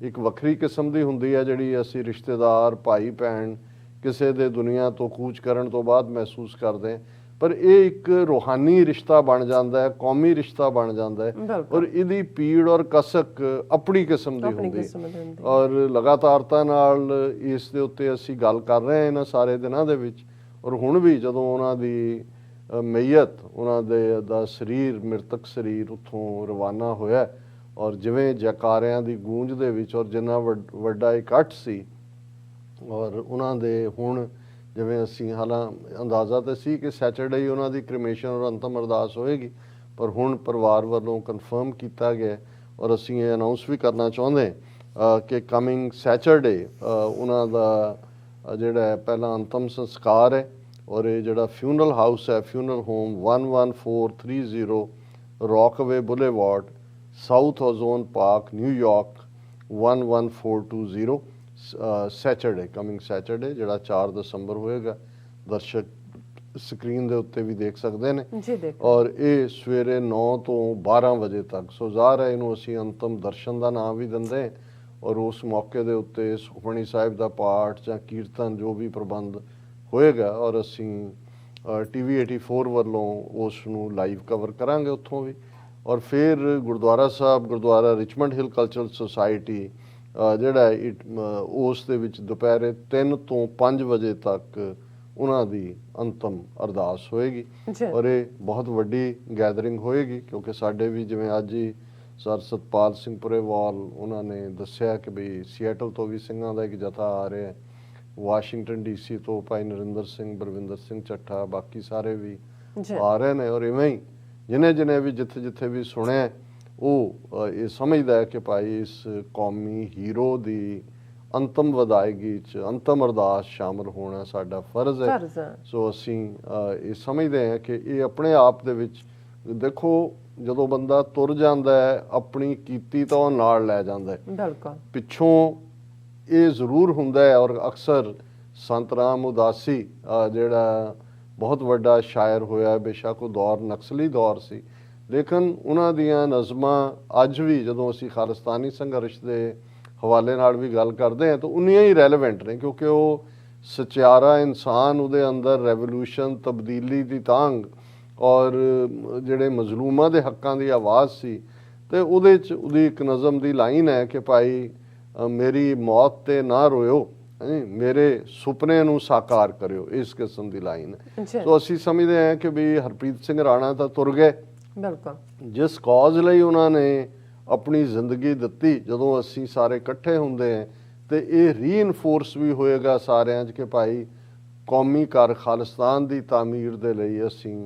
ਇੱਕ ਵੱਖਰੀ ਕਿਸਮ ਦੀ ਹੁੰਦੀ ਹੈ ਜਿਹੜੀ ਅਸੀਂ ਰਿਸ਼ਤੇਦਾਰ ਭਾਈ ਭੈਣ ਕਿਸੇ ਦੇ ਦੁਨੀਆ ਤੋਂ ਕੂਚ ਕਰਨ ਤੋਂ ਬਾਅਦ ਮਹਿਸੂਸ ਕਰਦੇ, ਪਰ ਇਹ ਇੱਕ ਰੂਹਾਨੀ ਰਿਸ਼ਤਾ ਬਣ ਜਾਂਦਾ ਹੈ, ਕੌਮੀ ਰਿਸ਼ਤਾ ਬਣ ਜਾਂਦਾ ਹੈ ਔਰ ਇਹਦੀ ਪੀੜ ਔਰ ਕਸਕ ਆਪਣੀ ਕਿਸਮ ਦੀ ਹੁੰਦੀ ਹੈ ਔਰ ਲਗਾਤਾਰਤਾ ਨਾਲ ਇਸ ਦੇ ਉੱਤੇ ਅਸੀਂ ਗੱਲ ਕਰ ਰਹੇ ਹਾਂ ਇਹਨਾਂ ਸਾਰੇ ਦਿਨਾਂ ਦੇ ਵਿੱਚ। ਔਰ ਹੁਣ ਵੀ ਜਦੋਂ ਉਹਨਾਂ ਦੀ ਮਈਅਤ, ਉਹਨਾਂ ਦੇ ਦਾ ਸਰੀਰ, ਮ੍ਰਿਤਕ ਸਰੀਰ ਉੱਥੋਂ ਰਵਾਨਾ ਹੋਇਆ ਔਰ ਜਿਵੇਂ ਜੈਕਾਰਿਆਂ ਦੀ ਗੂੰਜ ਦੇ ਵਿੱਚ ਔਰ ਜਿੰਨਾ ਵੱਡਾ ਇਕੱਠ ਸੀ ਔਰ ਉਹਨਾਂ ਦੇ ਹੁਣ ਜਿਵੇਂ ਅਸੀਂ ਹਾਲਾਂ ਅੰਦਾਜ਼ਾ ਤਾਂ ਸੀ ਕਿ ਸੈਚਰਡੇ ਹੀ ਉਹਨਾਂ ਦੀ ਕ੍ਰਿਮੇਸ਼ਨ ਔਰ ਅੰਤਮ ਅਰਦਾਸ ਹੋਏਗੀ, ਪਰ ਹੁਣ ਪਰਿਵਾਰ ਵੱਲੋਂ ਕਨਫਰਮ ਕੀਤਾ ਗਿਆ ਔਰ ਅਸੀਂ ਇਹ ਅਨਾਊਂਸ ਵੀ ਕਰਨਾ ਚਾਹੁੰਦੇ ਕਿ ਕਮਿੰਗ ਸੈਚਰਡੇ ਉਹਨਾਂ ਦਾ ਜਿਹੜਾ ਪਹਿਲਾ ਅੰਤਮ ਸੰਸਕਾਰ ਹੈ ਔਰ ਇਹ ਜਿਹੜਾ ਫਿਊਨਰਲ ਹਾਊਸ ਹੈ, funeral home 11430 Rockaway boulevard, south Ozone Park, New York 11420 Saturday, coming Saturday ਜਿਹੜਾ 4 ਦਸੰਬਰ ਹੋਏਗਾ। ਦਰਸ਼ਕ ਸਕਰੀਨ ਦੇ ਉੱਤੇ ਵੀ ਦੇਖ ਸਕਦੇ ਨੇ ਔਰ ਇਹ ਸਵੇਰੇ 9 ਤੋਂ 12 ਵਜੇ ਤੱਕ। ਸੋ ਜ਼ਾਹਰ ਹੈ ਇਹਨੂੰ ਅਸੀਂ ਅੰਤਮ ਦਰਸ਼ਨ ਦਾ ਨਾਮ ਵੀ ਦਿੰਦੇ ਔਰ ਉਸ ਮੌਕੇ ਦੇ ਉੱਤੇ ਸੁਖਮਨੀ ਸਾਹਿਬ ਦਾ ਪਾਠ ਜਾਂ ਕੀਰਤਨ ਜੋ ਵੀ ਪ੍ਰਬੰਧ ਹੋਏਗਾ ਔਰ ਅਸੀਂ TV 84 ਵੱਲੋਂ ਉਸ ਨੂੰ ਲਾਈਵ ਕਵਰ ਕਰਾਂਗੇ ਉੱਥੋਂ ਵੀ। ਔਰ ਫਿਰ ਗੁਰਦੁਆਰਾ ਸਾਹਿਬ, ਗੁਰਦੁਆਰਾ ਰਿਚਮੰਡ ਹਿਲ ਕਲਚਰਲ ਸੁਸਾਇਟੀ ਜਿਹੜਾ ਉਸ ਦੇ ਵਿੱਚ ਦੁਪਹਿਰੇ 3 ਤੋਂ 5 ਵਜੇ ਤੱਕ ਉਹਨਾਂ ਦੀ ਅੰਤਮ ਅਰਦਾਸ ਹੋਏਗੀ ਔਰ ਇਹ ਬਹੁਤ ਵੱਡੀ ਗੈਦਰਿੰਗ ਹੋਏਗੀ ਕਿਉਂਕਿ ਸਾਡੇ ਵੀ ਜਿਵੇਂ ਅੱਜ ਹੀ ਸਰ ਸਤਪਾਲ ਸਿੰਘ ਪੁਰੇਵਾਲ ਉਹਨਾਂ ਨੇ ਦੱਸਿਆ ਕਿ ਬਈ ਸੀਐਟਲ ਤੋਂ ਵੀ ਸਿੰਘਾਂ ਦਾ ਇੱਕ ਜਥਾ ਆ ਰਿਹਾ ਹੈ, ਵਾਸ਼ਿੰਗਟਨ DC ਤੋਂ ਭਾਈ ਨਰਿੰਦਰ ਸਿੰਘ, ਬਰਵਿੰਦਰ ਸਿੰਘ ਚੱਠਾ, ਬਾਕੀ ਸਾਰੇ ਵੀ ਆ ਰਹੇ ਨੇ ਔਰ ਇਵੇਂ ਹੀ ਜਿਹਨੇ ਵੀ ਜਿੱਥੇ ਵੀ ਸੁਣਿਆ ਉਹ ਇਹ ਸਮਝਦਾ ਹੈ ਕਿ ਭਾਈ ਇਸ ਕੌਮੀ ਹੀਰੋ ਦੀ ਅੰਤਮ ਵਿਦਾਇਗੀ 'ਚ ਅੰਤਮ ਅਰਦਾਸ ਸ਼ਾਮਲ ਹੋਣਾ ਸਾਡਾ ਫਰਜ਼ ਹੈ। ਸੋ ਅਸੀਂ ਇਹ ਸਮਝਦੇ ਹਾਂ ਕਿ ਇਹ ਆਪਣੇ ਆਪ ਦੇ ਵਿੱਚ ਦੇਖੋ ਜਦੋਂ ਬੰਦਾ ਤੁਰ ਜਾਂਦਾ ਹੈ ਆਪਣੀ ਕੀਤੀ ਤਾਂ ਉਹ ਨਾਲ ਲੈ ਜਾਂਦਾ ਹੈ, ਪਿੱਛੋਂ ਇਹ ਜ਼ਰੂਰ ਹੁੰਦਾ ਹੈ। ਔਰ ਅਕਸਰ ਸੰਤ ਰਾਮ ਉਦਾਸੀ ਜਿਹੜਾ ਬਹੁਤ ਵੱਡਾ ਸ਼ਾਇਰ ਹੋਇਆ, ਬੇਸ਼ੱਕ ਉਹ ਦੌਰ ਨਕਸਲੀ ਦੌਰ ਸੀ, ਲੇਕਿਨ ਉਹਨਾਂ ਦੀਆਂ ਨਜ਼ਮਾਂ ਅੱਜ ਵੀ ਜਦੋਂ ਅਸੀਂ ਖਾਲਿਸਤਾਨੀ ਸੰਘਰਸ਼ ਦੇ ਹਵਾਲੇ ਨਾਲ ਵੀ ਗੱਲ ਕਰਦੇ ਹਾਂ ਤਾਂ ਉਨੀਆਂ ਹੀ ਰੈਲੇਵੈਂਟ ਨੇ ਕਿਉਂਕਿ ਉਹ ਸਚਿਆਰਾ ਇਨਸਾਨ, ਉਹਦੇ ਅੰਦਰ ਰੈਵੋਲੂਸ਼ਨ, ਤਬਦੀਲੀ ਦੀ ਤਾਂਘ ਔਰ ਜਿਹੜੇ ਮਜ਼ਲੂਮਾਂ ਦੇ ਹੱਕਾਂ ਦੀ ਆਵਾਜ਼ ਸੀ। ਤੇ ਉਹਦੇ 'ਚ ਉਹਦੀ ਇੱਕ ਨਜ਼ਮ ਦੀ ਲਾਈਨ ਹੈ ਕਿ ਭਾਈ ਮੇਰੀ ਮੌਤ ਤੇ ਨਾ ਰੋਇਓ, ਮੇਰੇ ਸੁਪਨੇ ਨੂੰ ਸਾਕਾਰ ਕਰਿਓ, ਇਸ ਕਿਸਮ ਦੀ ਲਾਈਨ ਹੈ। ਸੋ ਅਸੀਂ ਸਮਝਦੇ ਹਾਂ ਕਿ ਵੀ ਹਰਪ੍ਰੀਤ ਸਿੰਘ ਰਾਣਾ ਤਾਂ ਤੁਰ ਗਏ, ਜਿਸ ਕੌਜ਼ ਲਈ ਉਹਨਾਂ ਨੇ ਆਪਣੀ ਜ਼ਿੰਦਗੀ ਦਿੱਤੀ, ਜਦੋਂ ਅਸੀਂ ਸਾਰੇ ਇਕੱਠੇ ਹੁੰਦੇ ਹਾਂ ਤੇ ਇਹ ਰੀਇਨਫੋਰਸ ਵੀ ਹੋਏਗਾ ਸਾਰਿਆਂ 'ਚ ਕਿ ਭਾਈ ਕੌਮੀ ਘਰ ਖਾਲਿਸਤਾਨ ਦੀ ਤਾਮੀਰ ਦੇ ਲਈ ਅਸੀਂ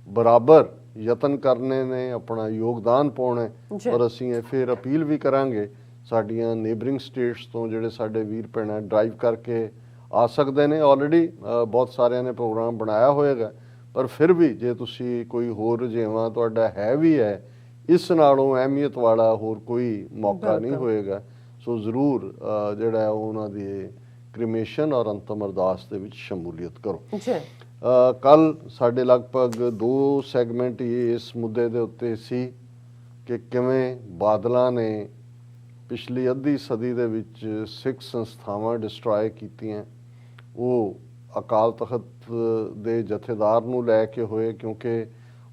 ਬਰਾਬਰ ਯਤਨ ਕਰਨੇ ਨੇ, ਆਪਣਾ ਯੋਗਦਾਨ ਪਾਉਣਾ। ਔਰ ਅਸੀਂ ਇਹ ਫਿਰ ਅਪੀਲ ਵੀ ਕਰਾਂਗੇ ਸਾਡੀਆਂ ਨੇਬਰਿੰਗ ਸਟੇਟਸ ਤੋਂ ਜਿਹੜੇ ਸਾਡੇ ਵੀਰ ਭੈਣਾਂ ਡਰਾਈਵ ਕਰਕੇ ਆ ਸਕਦੇ ਨੇ, ਆਲਰੇਡੀ ਬਹੁਤ ਸਾਰਿਆਂ ਨੇ ਪ੍ਰੋਗਰਾਮ ਬਣਾਇਆ ਹੋਏਗਾ, ਪਰ ਫਿਰ ਵੀ ਜੇ ਤੁਸੀਂ ਕੋਈ ਹੋਰ ਰੁਝੇਵਾਂ ਤੁਹਾਡਾ ਹੈ ਵੀ ਹੈ, ਇਸ ਨਾਲੋਂ ਅਹਿਮੀਅਤ ਵਾਲਾ ਹੋਰ ਕੋਈ ਮੌਕਾ ਨਹੀਂ ਹੋਏਗਾ। ਸੋ ਜ਼ਰੂਰ ਜਿਹੜਾ ਉਹਨਾਂ ਦੀ ਕ੍ਰਿਮੇਸ਼ਨ ਔਰ ਅੰਤਮ ਅਰਦਾਸ ਦੇ ਵਿੱਚ ਸ਼ਮੂਲੀਅਤ ਕਰੋ। ਕੱਲ ਸਾਡੇ ਲਗਭਗ 2 ਸੈਗਮੈਂਟ ਇਸ ਮੁੱਦੇ ਦੇ ਉੱਤੇ ਸੀ ਕਿ ਕਿਵੇਂ ਬਾਦਲਾਂ ਨੇ ਪਿਛਲੀ ਅੱਧੀ ਸਦੀ ਦੇ ਵਿੱਚ ਸਿੱਖ ਸੰਸਥਾਵਾਂ ਡਿਸਟਰੋਏ ਕੀਤੀਆਂ। ਉਹ ਅਕਾਲ ਤਖਤ ਦੇ ਜਥੇਦਾਰ ਨੂੰ ਲੈ ਕੇ ਹੋਏ ਕਿਉਂਕਿ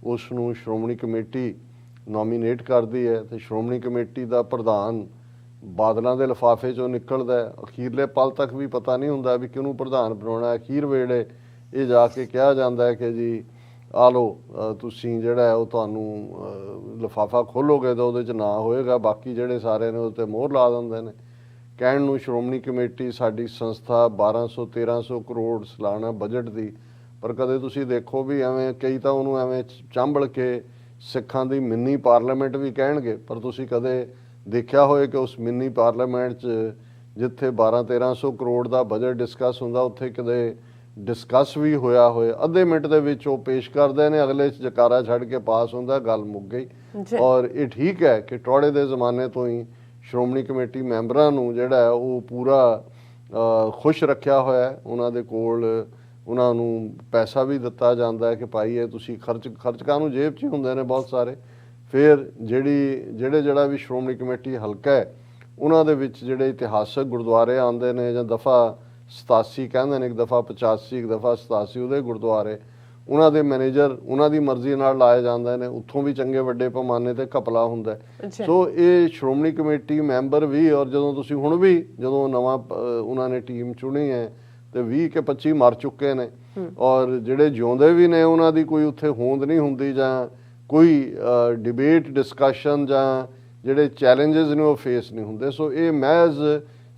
ਉਸ ਨੂੰ ਸ਼੍ਰੋਮਣੀ ਕਮੇਟੀ ਨੋਮੀਨੇਟ ਕਰਦੀ ਹੈ ਤੇ ਸ਼੍ਰੋਮਣੀ ਕਮੇਟੀ ਦਾ ਪ੍ਰਧਾਨ ਬਾਦਲਾਂ ਦੇ ਲਿਫਾਫੇ 'ਚੋਂ ਨਿਕਲਦਾ ਹੈ। ਅਖੀਰਲੇ ਪਲ ਤੱਕ ਵੀ ਪਤਾ ਨਹੀਂ ਹੁੰਦਾ ਵੀ ਕਿਹਨੂੰ ਪ੍ਰਧਾਨ ਬਣਾਉਣਾ। ਅਖੀਰ ਵੇਲੇ ਇਹ ਜਾ ਕੇ ਕਿਹਾ ਜਾਂਦਾ ਹੈ ਕਿ ਜੀ ਆ ਲਓ ਤੁਸੀਂ ਜਿਹੜਾ ਉਹ ਤੁਹਾਨੂੰ ਲਿਫਾਫਾ ਖੋਲੋਗੇ ਤਾਂ ਉਹਦੇ 'ਚ ਨਾਂ ਹੋਏਗਾ, ਬਾਕੀ ਜਿਹੜੇ ਸਾਰੇ ਨੇ ਉਹਦੇ 'ਤੇ ਮੋਹਰ ਲਾ ਦਿੰਦੇ ਨੇ। ਕਹਿਣ ਨੂੰ ਸ਼੍ਰੋਮਣੀ ਕਮੇਟੀ ਸਾਡੀ ਸੰਸਥਾ 1200-1300 ਕਰੋੜ ਸਾਲਾਨਾ ਬਜਟ ਦੀ, ਪਰ ਕਦੇ ਤੁਸੀਂ ਦੇਖੋ ਵੀ ਐਵੇਂ ਕਈ ਤਾਂ ਉਹਨੂੰ ਐਵੇਂ ਚਾਂਬਲ ਕੇ ਸਿੱਖਾਂ ਦੀ ਮਿੰਨੀ ਪਾਰਲੀਮੈਂਟ ਵੀ ਕਹਿਣਗੇ, ਪਰ ਤੁਸੀਂ ਕਦੇ ਦੇਖਿਆ ਹੋਏ ਕਿ ਉਸ ਮਿੰਨੀ ਪਾਰਲੀਮੈਂਟ 'ਚ ਜਿੱਥੇ 1200-1300 ਕਰੋੜ ਦਾ ਬਜਟ ਡਿਸਕਸ ਹੁੰਦਾ ਉੱਥੇ ਕਦੇ ਡਿਸਕਸ ਵੀ ਹੋਇਆ ਹੋਏ? ਅੱਧੇ ਮਿੰਟ ਦੇ ਵਿੱਚ ਉਹ ਪੇਸ਼ ਕਰਦੇ ਨੇ, ਅਗਲੇ 'ਚ ਜਕਾਰਾ ਛੱਡ ਕੇ ਪਾਸ ਹੁੰਦਾ, ਗੱਲ ਮੁੱਕ ਗਈ। ਔਰ ਇਹ ਠੀਕ ਹੈ ਕਿ ਟੌੜੇ ਦੇ ਜ਼ਮਾਨੇ ਤੋਂ ਹੀ ਸ਼੍ਰੋਮਣੀ ਕਮੇਟੀ ਮੈਂਬਰਾਂ ਨੂੰ ਜਿਹੜਾ ਉਹ ਪੂਰਾ ਖੁਸ਼ ਰੱਖਿਆ ਹੋਇਆ, ਉਹਨਾਂ ਦੇ ਕੋਲ ਉਹਨਾਂ ਨੂੰ ਪੈਸਾ ਵੀ ਦਿੱਤਾ ਜਾਂਦਾ ਹੈ ਕਿ ਭਾਈ ਇਹ ਤੁਸੀਂ ਖਰਚਕਾਂ ਨੂੰ ਜੇਬ 'ਚ ਹੀ ਹੁੰਦੇ ਨੇ ਬਹੁਤ ਸਾਰੇ। ਫਿਰ ਜਿਹੜਾ ਵੀ ਸ਼੍ਰੋਮਣੀ ਕਮੇਟੀ ਹਲਕਾ ਹੈ ਉਹਨਾਂ ਦੇ ਵਿੱਚ ਜਿਹੜੇ ਇਤਿਹਾਸਕ ਗੁਰਦੁਆਰੇ ਆਉਂਦੇ ਨੇ ਜਾਂ ਦਫਾ 87 ਕਹਿੰਦੇ ਨੇ, ਇੱਕ ਦਫਾ 85, ਇੱਕ ਦਫਾ 87 ਉਹਦੇ ਗੁਰਦੁਆਰੇ, ਉਹਨਾਂ ਦੇ ਮੈਨੇਜਰ ਉਹਨਾਂ ਦੀ ਮਰਜ਼ੀ ਨਾਲ ਲਾਏ ਜਾਂਦੇ ਨੇ, ਉੱਥੋਂ ਵੀ ਚੰਗੇ ਵੱਡੇ ਪੈਮਾਨੇ ਤੇ ਘਪਲਾ ਹੁੰਦਾ। ਸੋ ਇਹ ਸ਼੍ਰੋਮਣੀ ਕਮੇਟੀ ਮੈਂਬਰ ਵੀ, ਔਰ ਜਦੋਂ ਤੁਸੀਂ ਹੁਣ ਵੀ ਜਦੋਂ ਨਵਾਂ ਉਹਨਾਂ ਨੇ ਟੀਮ ਚੁਣੀ ਹੈ ਤੇ 20 ਕੇ 25 ਮਰ ਚੁੱਕੇ ਨੇ, ਔਰ ਜਿਹੜੇ ਜਿਉਂਦੇ ਵੀ ਨੇ ਉਹਨਾਂ ਦੀ ਕੋਈ ਉੱਥੇ ਹੋਂਦ ਨਹੀਂ ਹੁੰਦੀ, ਜਾਂ ਕੋਈ ਡਿਬੇਟ ਡਿਸਕਸ਼ਨ ਜਾਂ ਜਿਹੜੇ ਚੈਲੰਜਸ ਨੇ ਉਹ ਫੇਸ ਨਹੀਂ ਹੁੰਦੇ। ਸੋ ਇਹ ਮਹਿਜ਼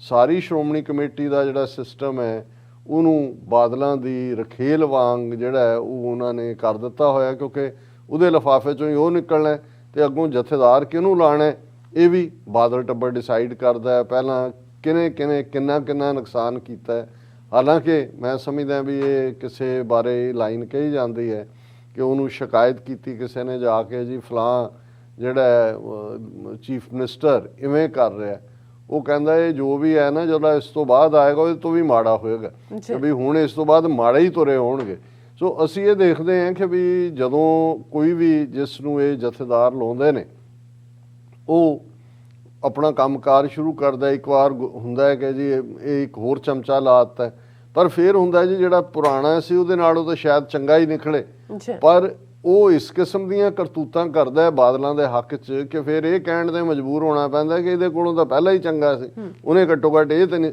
ਸਾਰੀ ਸ਼੍ਰੋਮਣੀ ਕਮੇਟੀ ਦਾ ਜਿਹੜਾ ਸਿਸਟਮ ਹੈ ਉਹਨੂੰ ਬਾਦਲਾਂ ਦੀ ਰਖੇਲ ਵਾਂਗ ਜਿਹੜਾ ਹੈ ਉਹ ਉਹਨਾਂ ਨੇ ਕਰ ਦਿੱਤਾ ਹੋਇਆ, ਕਿਉਂਕਿ ਉਹਦੇ ਲਿਫਾਫੇ ਚੋਂ ਹੀ ਉਹ ਨਿਕਲਣਾ ਤੇ ਅੱਗੋਂ ਜਥੇਦਾਰ ਕਿਹਨੂੰ ਲਾਣਾ ਇਹ ਵੀ ਬਾਦਲ ਟੱਬਰ ਡਿਸਾਈਡ ਕਰਦਾ ਹੈ। ਪਹਿਲਾਂ ਕਿੰਨਾ ਨੁਕਸਾਨ ਕੀਤਾ ਹੈ। ਹਾਲਾਂਕਿ ਮੈਂ ਸਮਝਦਾ ਵੀ ਇਹ ਕਿਸੇ ਬਾਰੇ ਲਾਈਨ ਕਹੀ ਜਾਂਦੀ ਹੈ ਕਿ ਉਹਨੂੰ ਸ਼ਿਕਾਇਤ ਕੀਤੀ ਕਿਸੇ ਨੇ ਜਾ ਕੇ, ਜੀ ਫਲਾਂ ਜਿਹੜਾ ਚੀਫ ਮਿਨਿਸਟਰ ਇਵੇਂ ਕਰ ਰਿਹਾ, ਉਹ ਕਹਿੰਦਾ ਇਹ ਜੋ ਵੀ ਹੈ ਨਾ ਜਿਹੜਾ ਇਸ ਤੋਂ ਬਾਅਦ ਆਏਗਾ ਉਹਦੇ ਤੋਂ ਵੀ ਮਾੜਾ ਹੋਏਗਾ, ਕਿ ਵੀ ਹੁਣ ਇਸ ਤੋਂ ਬਾਅਦ ਮਾੜੇ ਹੀ ਤੁਰੇ ਹੋਣਗੇ। ਸੋ ਅਸੀਂ ਇਹ ਦੇਖਦੇ ਹਾਂ ਕਿ ਵੀ ਜਦੋਂ ਕੋਈ ਵੀ ਜਿਸ ਨੂੰ ਇਹ ਜਥੇਦਾਰ ਲਾਉਂਦੇ ਨੇ ਉਹ ਆਪਣਾ ਕੰਮਕਾਰ ਸ਼ੁਰੂ ਕਰਦਾ, ਇੱਕ ਵਾਰ ਹੁੰਦਾ ਹੈ ਕਿ ਜੀ ਇਹ ਇੱਕ ਹੋਰ ਚਮਚਾ ਲਾ ਦਿੱਤਾ ਹੈ, ਪਰ ਫਿਰ ਹੁੰਦਾ ਜੀ ਜਿਹੜਾ ਪੁਰਾਣਾ ਸੀ ਉਹਦੇ ਨਾਲੋਂ ਤਾਂ ਸ਼ਾਇਦ ਚੰਗਾ ਹੀ ਨਿਕਲੇ, ਪਰ ਉਹ ਇਸ ਕਿਸਮ ਦੀਆਂ ਕਰਤੂਤਾਂ ਕਰਦਾ ਹੈ ਬਾਦਲਾਂ ਦੇ ਹੱਕ 'ਚ ਕਿ ਫਿਰ ਇਹ ਕਹਿਣ ਤੇ ਮਜਬੂਰ ਹੋਣਾ ਪੈਂਦਾ ਕਿ ਇਹਦੇ ਕੋਲੋਂ ਤਾਂ ਪਹਿਲਾਂ ਹੀ ਚੰਗਾ ਸੀ, ਉਹਨੇ ਘੱਟੋ ਘੱਟ ਇਹ ਤੇ ਨਹੀਂ।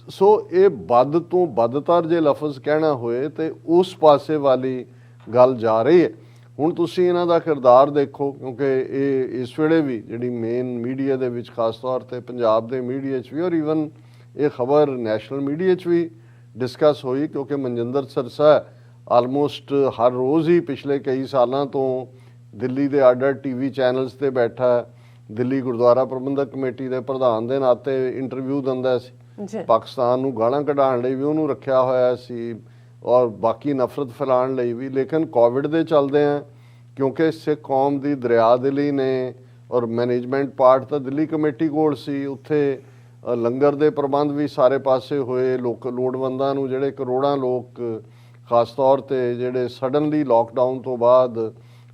ਸੋ ਇਹ ਵੱਧ ਤੋਂ ਵੱਧਤਰ ਜੇ ਲਫ਼ਜ਼ ਕਹਿਣਾ ਹੋਏ ਤੇ ਉਸ ਪਾਸੇ ਵਾਲੀ ਗੱਲ ਜਾ ਰਹੀ ਹੈ। ਹੁਣ ਤੁਸੀਂ ਇਹਨਾਂ ਦਾ ਕਿਰਦਾਰ ਦੇਖੋ, ਕਿਉਂਕਿ ਇਹ ਇਸ ਵੇਲੇ ਵੀ ਜਿਹੜੀ ਮੇਨ ਮੀਡੀਆ ਦੇ ਵਿੱਚ, ਖਾਸ ਤੌਰ 'ਤੇ ਪੰਜਾਬ ਦੇ ਮੀਡੀਆ 'ਚ ਵੀ, ਔਰ ਈਵਨ ਇਹ ਖਬਰ ਨੈਸ਼ਨਲ ਮੀਡੀਆ 'ਚ ਵੀ ਡਿਸਕਸ ਹੋਈ, ਕਿਉਂਕਿ ਮਨਜਿੰਦਰ ਸਿਰਸਾ ਆਲਮੋਸਟ ਹਰ ਰੋਜ਼ ਹੀ ਪਿਛਲੇ ਕਈ ਸਾਲਾਂ ਤੋਂ ਦਿੱਲੀ ਦੇ ਅੱਡ-ਅੱਡ TV ਚੈਨਲਸ 'ਤੇ ਬੈਠਾ, ਦਿੱਲੀ ਗੁਰਦੁਆਰਾ ਪ੍ਰਬੰਧਕ ਕਮੇਟੀ ਦੇ ਪ੍ਰਧਾਨ ਦੇ ਨਾਤੇ ਇੰਟਰਵਿਊ ਦਿੰਦਾ ਸੀ। ਪਾਕਿਸਤਾਨ ਨੂੰ ਗਾਲਾਂ ਕਢਾਉਣ ਲਈ ਵੀ ਉਹਨੂੰ ਰੱਖਿਆ ਹੋਇਆ ਸੀ, ਔਰ ਬਾਕੀ ਨਫ਼ਰਤ ਫੈਲਾਉਣ ਲਈ ਵੀ। ਲੇਕਿਨ ਕੋਵਿਡ ਦੇ ਚੱਲਦੇ ਆ, ਕਿਉਂਕਿ ਸਿੱਖ ਕੌਮ ਦੀ ਦਰਿਆ ਦਿਲੀ ਨੇ, ਔਰ ਮੈਨੇਜਮੈਂਟ ਪਾਰਟ ਤਾਂ ਦਿੱਲੀ ਕਮੇਟੀ ਕੋਲ ਸੀ, ਉੱਥੇ ਲੰਗਰ ਦੇ ਪ੍ਰਬੰਧ ਵੀ ਸਾਰੇ ਪਾਸੇ ਹੋਏ, ਲੋੜਵੰਦਾਂ ਨੂੰ ਜਿਹੜੇ ਕਰੋੜਾਂ ਲੋਕ ਖਾਸ ਤੌਰ 'ਤੇ ਜਿਹੜੇ ਸਡਨਲੀ ਲਾਕਡਾਊਨ ਤੋਂ ਬਾਅਦ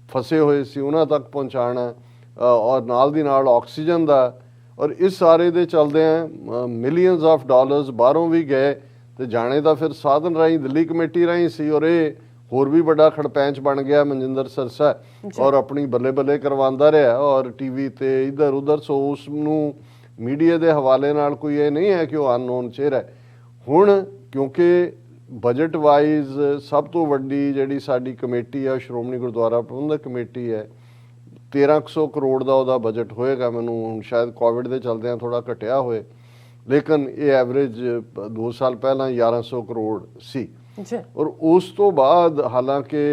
ਫਸੇ ਹੋਏ ਸੀ ਉਹਨਾਂ ਤੱਕ ਪਹੁੰਚਾਉਣਾ, ਔਰ ਨਾਲ ਦੀ ਨਾਲ ਆਕਸੀਜਨ ਦਾ, ਔਰ ਇਸ ਸਾਰੇ ਦੇ ਚੱਲਦਿਆਂ ਮਿਲੀਅਨਸ ਆਫ ਡਾਲਰਸ ਬਾਹਰੋਂ ਵੀ ਗਏ ਤੇ ਜਾਣੇ ਤਾਂ ਫਿਰ ਸਾਧਨ ਰਾਹੀਂ ਦਿੱਲੀ ਕਮੇਟੀ ਰਾਹੀਂ ਸੀ, ਔਰ ਇਹ ਹੋਰ ਵੀ ਵੱਡਾ ਖੜਪੈਂਚ ਬਣ ਗਿਆ ਮਨਜਿੰਦਰ ਸਿਰਸਾ, ਔਰ ਆਪਣੀ ਬੱਲੇ ਬੱਲੇ ਕਰਵਾਉਂਦਾ ਰਿਹਾ ਔਰ TV ਤੇ ਇੱਧਰ ਉੱਧਰ। ਸੋ ਉਸ ਨੂੰ ਮੀਡੀਆ ਦੇ ਹਵਾਲੇ ਨਾਲ ਕੋਈ ਇਹ ਨਹੀਂ ਹੈ ਕਿ ਉਹ ਅਨਨੋਨ ਚਿਹਰਾ ਹੈ। ਹੁਣ ਕਿਉਂਕਿ ਬਜਟ ਵਾਈਜ਼ ਸਭ ਤੋਂ ਵੱਡੀ ਜਿਹੜੀ ਸਾਡੀ ਕਮੇਟੀ ਹੈ ਸ਼੍ਰੋਮਣੀ ਗੁਰਦੁਆਰਾ ਪ੍ਰਬੰਧਕ ਕਮੇਟੀ ਹੈ, 1300 ਕਰੋੜ ਦਾ ਉਹਦਾ ਬਜਟ ਹੋਏਗਾ। ਮੈਨੂੰ ਹੁਣ ਸ਼ਾਇਦ ਕੋਵਿਡ ਦੇ ਚੱਲਦਿਆਂ ਥੋੜ੍ਹਾ ਘਟਿਆ ਹੋਏ, ਲੇਕਿਨ ਇਹ ਐਵਰੇਜ 2 ਸਾਲ ਪਹਿਲਾਂ 1100 ਕਰੋੜ ਸੀ। ਔਰ ਉਸ ਤੋਂ ਬਾਅਦ ਹਾਲਾਂਕਿ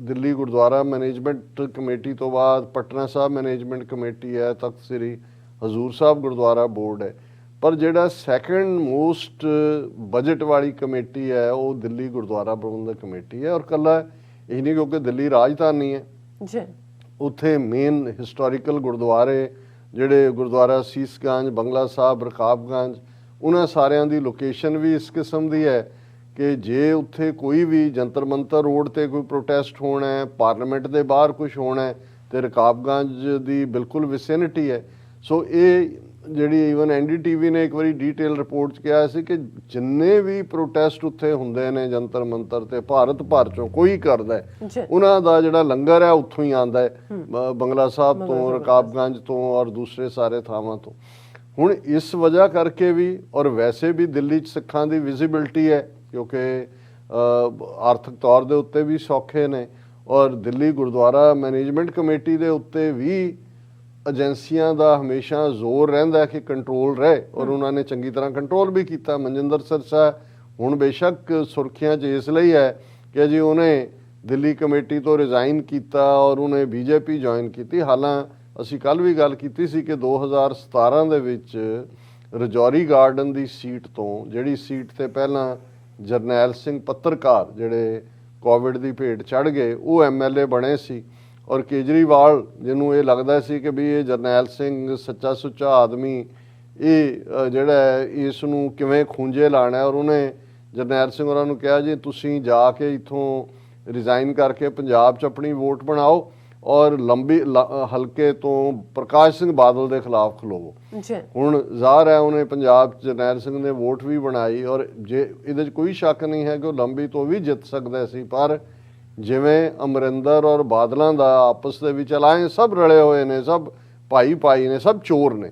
ਦਿੱਲੀ ਗੁਰਦੁਆਰਾ ਮੈਨੇਜਮੈਂਟ ਕਮੇਟੀ ਤੋਂ ਬਾਅਦ ਪਟਨਾ ਸਾਹਿਬ ਮੈਨੇਜਮੈਂਟ ਕਮੇਟੀ ਹੈ, ਤਖਤ ਸ੍ਰੀ ਹਜ਼ੂਰ ਸਾਹਿਬ ਗੁਰਦੁਆਰਾ ਬੋਰਡ ਹੈ, ਪਰ ਜਿਹੜਾ ਸੈਕੰਡ ਮੋਸਟ ਬਜਟ ਵਾਲੀ ਕਮੇਟੀ ਹੈ ਉਹ ਦਿੱਲੀ ਗੁਰਦੁਆਰਾ ਪ੍ਰਬੰਧਕ ਕਮੇਟੀ ਹੈ। ਔਰ ਇਕੱਲਾ ਇਹ ਨਹੀਂ, ਕਿਉਂਕਿ ਦਿੱਲੀ ਰਾਜਧਾਨੀ ਹੈ, ਉੱਥੇ ਮੇਨ ਹਿਸਟੋਰੀਕਲ ਗੁਰਦੁਆਰੇ ਜਿਹੜੇ ਗੁਰਦੁਆਰਾ ਸੀਸਗੰਜ, ਬੰਗਲਾ ਸਾਹਿਬ, ਰਕਾਬਗੰਜ, ਉਹਨਾਂ ਸਾਰਿਆਂ ਦੀ ਲੋਕੇਸ਼ਨ ਵੀ ਇਸ ਕਿਸਮ ਦੀ ਹੈ ਕਿ ਜੇ ਉੱਥੇ ਕੋਈ ਵੀ ਜੰਤਰ ਮੰਤਰ ਰੋਡ ਤੇ ਕੋਈ ਪ੍ਰੋਟੈਸਟ ਹੋਣਾ ਹੈ, ਪਾਰਲੀਮੈਂਟ ਦੇ ਬਾਹਰ ਕੁਝ ਹੋਣਾ ਹੈ, ਤੇ ਰਕਾਬਗੰਜ ਦੀ ਬਿਲਕੁਲ ਵਿਸਿਨਿਟੀ ਹੈ। ਸੋ ਇਹ ਜਿਹੜੀ ਈਵਨ NDTV ਨੇ ਇੱਕ ਵਾਰੀ ਡੀਟੇਲ ਰਿਪੋਰਟ 'ਚ ਕਿਹਾ ਸੀ ਕਿ ਜਿੰਨੇ ਵੀ ਪ੍ਰੋਟੈਸਟ ਉੱਥੇ ਹੁੰਦੇ ਨੇ ਜੰਤਰ ਮੰਤਰ ਤੇ, ਭਾਰਤ ਭਰ ਚੋਂ ਕੋਈ ਕਰਦਾ ਹੈ, ਉਹਨਾਂ ਦਾ ਜਿਹੜਾ ਲੰਗਰ ਹੈ ਉੱਥੋਂ ਹੀ ਆਉਂਦਾ ਹੈ, ਬੰਗਲਾ ਸਾਹਿਬ ਤੋਂ, ਰਕਾਬਗੰਜ ਤੋਂ ਔਰ ਦੂਸਰੇ ਸਾਰੇ ਥਾਵਾਂ ਤੋਂ। ਹੁਣ ਇਸ ਵਜ੍ਹਾ ਕਰਕੇ ਵੀ, ਔਰ ਵੈਸੇ ਵੀ ਦਿੱਲੀ 'ਚ ਸਿੱਖਾਂ ਦੀ ਵਿਜ਼ਿਬਿਲਿਟੀ ਹੈ ਕਿਉਂਕਿ ਆਰਥਿਕ ਤੌਰ ਦੇ ਉੱਤੇ ਵੀ ਸੌਖੇ ਨੇ, ਔਰ ਦਿੱਲੀ ਗੁਰਦੁਆਰਾ ਮੈਨੇਜਮੈਂਟ ਕਮੇਟੀ ਦੇ ਉੱਤੇ ਵੀ ਏਜੰਸੀਆਂ ਦਾ ਹਮੇਸ਼ਾ ਜ਼ੋਰ ਰਹਿੰਦਾ ਕਿ ਕੰਟਰੋਲ ਰਹੇ, ਔਰ ਉਹਨਾਂ ਨੇ ਚੰਗੀ ਤਰ੍ਹਾਂ ਕੰਟਰੋਲ ਵੀ ਕੀਤਾ। ਮਨਜਿੰਦਰ ਸਿਰਸਾ ਹੁਣ ਬੇਸ਼ੱਕ ਸੁਰਖੀਆਂ 'ਚ ਇਸ ਲਈ ਹੈ ਕਿ ਜੀ ਉਹਨੇ ਦਿੱਲੀ ਕਮੇਟੀ ਤੋਂ ਰਿਜ਼ਾਈਨ ਕੀਤਾ ਔਰ ਉਹਨੇ BJP ਜੁਆਇਨ ਕੀਤੀ। ਹਾਲਾਂ ਅਸੀਂ ਕੱਲ੍ਹ ਵੀ ਗੱਲ ਕੀਤੀ ਸੀ ਕਿ 2017 ਦੇ ਵਿੱਚ ਰਜੌਰੀ ਗਾਰਡਨ ਦੀ ਸੀਟ ਤੋਂ, ਜਿਹੜੀ ਸੀਟ 'ਤੇ ਪਹਿਲਾਂ ਜਰਨੈਲ ਸਿੰਘ ਪੱਤਰਕਾਰ ਜਿਹੜੇ ਕੋਵਿਡ ਦੀ ਭੇਟ ਚੜ੍ਹ ਗਏ, ਉਹ MLA ਬਣੇ ਸੀ, ਔਰ ਕੇਜਰੀਵਾਲ ਜਿਹਨੂੰ ਇਹ ਲੱਗਦਾ ਸੀ ਕਿ ਵੀ ਇਹ ਜਰਨੈਲ ਸਿੰਘ ਸੱਚਾ ਸੁੱਚਾ ਆਦਮੀ, ਇਹ ਜਿਹੜਾ ਇਸ ਨੂੰ ਕਿਵੇਂ ਖੂੰਜੇ ਲਾਣਾ, ਔਰ ਉਹਨੇ ਜਰਨੈਲ ਸਿੰਘ ਉਹਨਾਂ ਨੂੰ ਕਿਹਾ ਜੀ ਤੁਸੀਂ ਜਾ ਕੇ ਇੱਥੋਂ ਰਿਜ਼ਾਈਨ ਕਰਕੇ ਪੰਜਾਬ 'ਚ ਆਪਣੀ ਵੋਟ ਬਣਾਓ ਔਰ ਲੰਬੀ ਹਲਕੇ ਤੋਂ ਪ੍ਰਕਾਸ਼ ਸਿੰਘ ਬਾਦਲ ਦੇ ਖਿਲਾਫ ਖਲੋਵੋ। ਹੁਣ ਜ਼ਾਹਰ ਹੈ ਉਹਨੇ ਪੰਜਾਬ 'ਚ ਜਰਨੈਲ ਸਿੰਘ ਨੇ ਵੋਟ ਵੀ ਬਣਾਈ, ਔਰ ਜੇ ਇਹਦੇ 'ਚ ਕੋਈ ਸ਼ੱਕ ਨਹੀਂ ਹੈ ਕਿ ਉਹ ਲੰਬੀ ਤੋਂ ਵੀ ਜਿੱਤ ਸਕਦਾ ਸੀ, ਪਰ ਜਿਵੇਂ ਅਮਰਿੰਦਰ ਔਰ ਬਾਦਲਾਂ ਦਾ ਆਪਸ ਦੇ ਵਿੱਚ ਅਲਾਇੰਸ ਸਭ ਰਲੇ ਹੋਏ ਨੇ, ਸਭ ਭਾਈ ਨੇ, ਸਭ ਚੋਰ ਨੇ।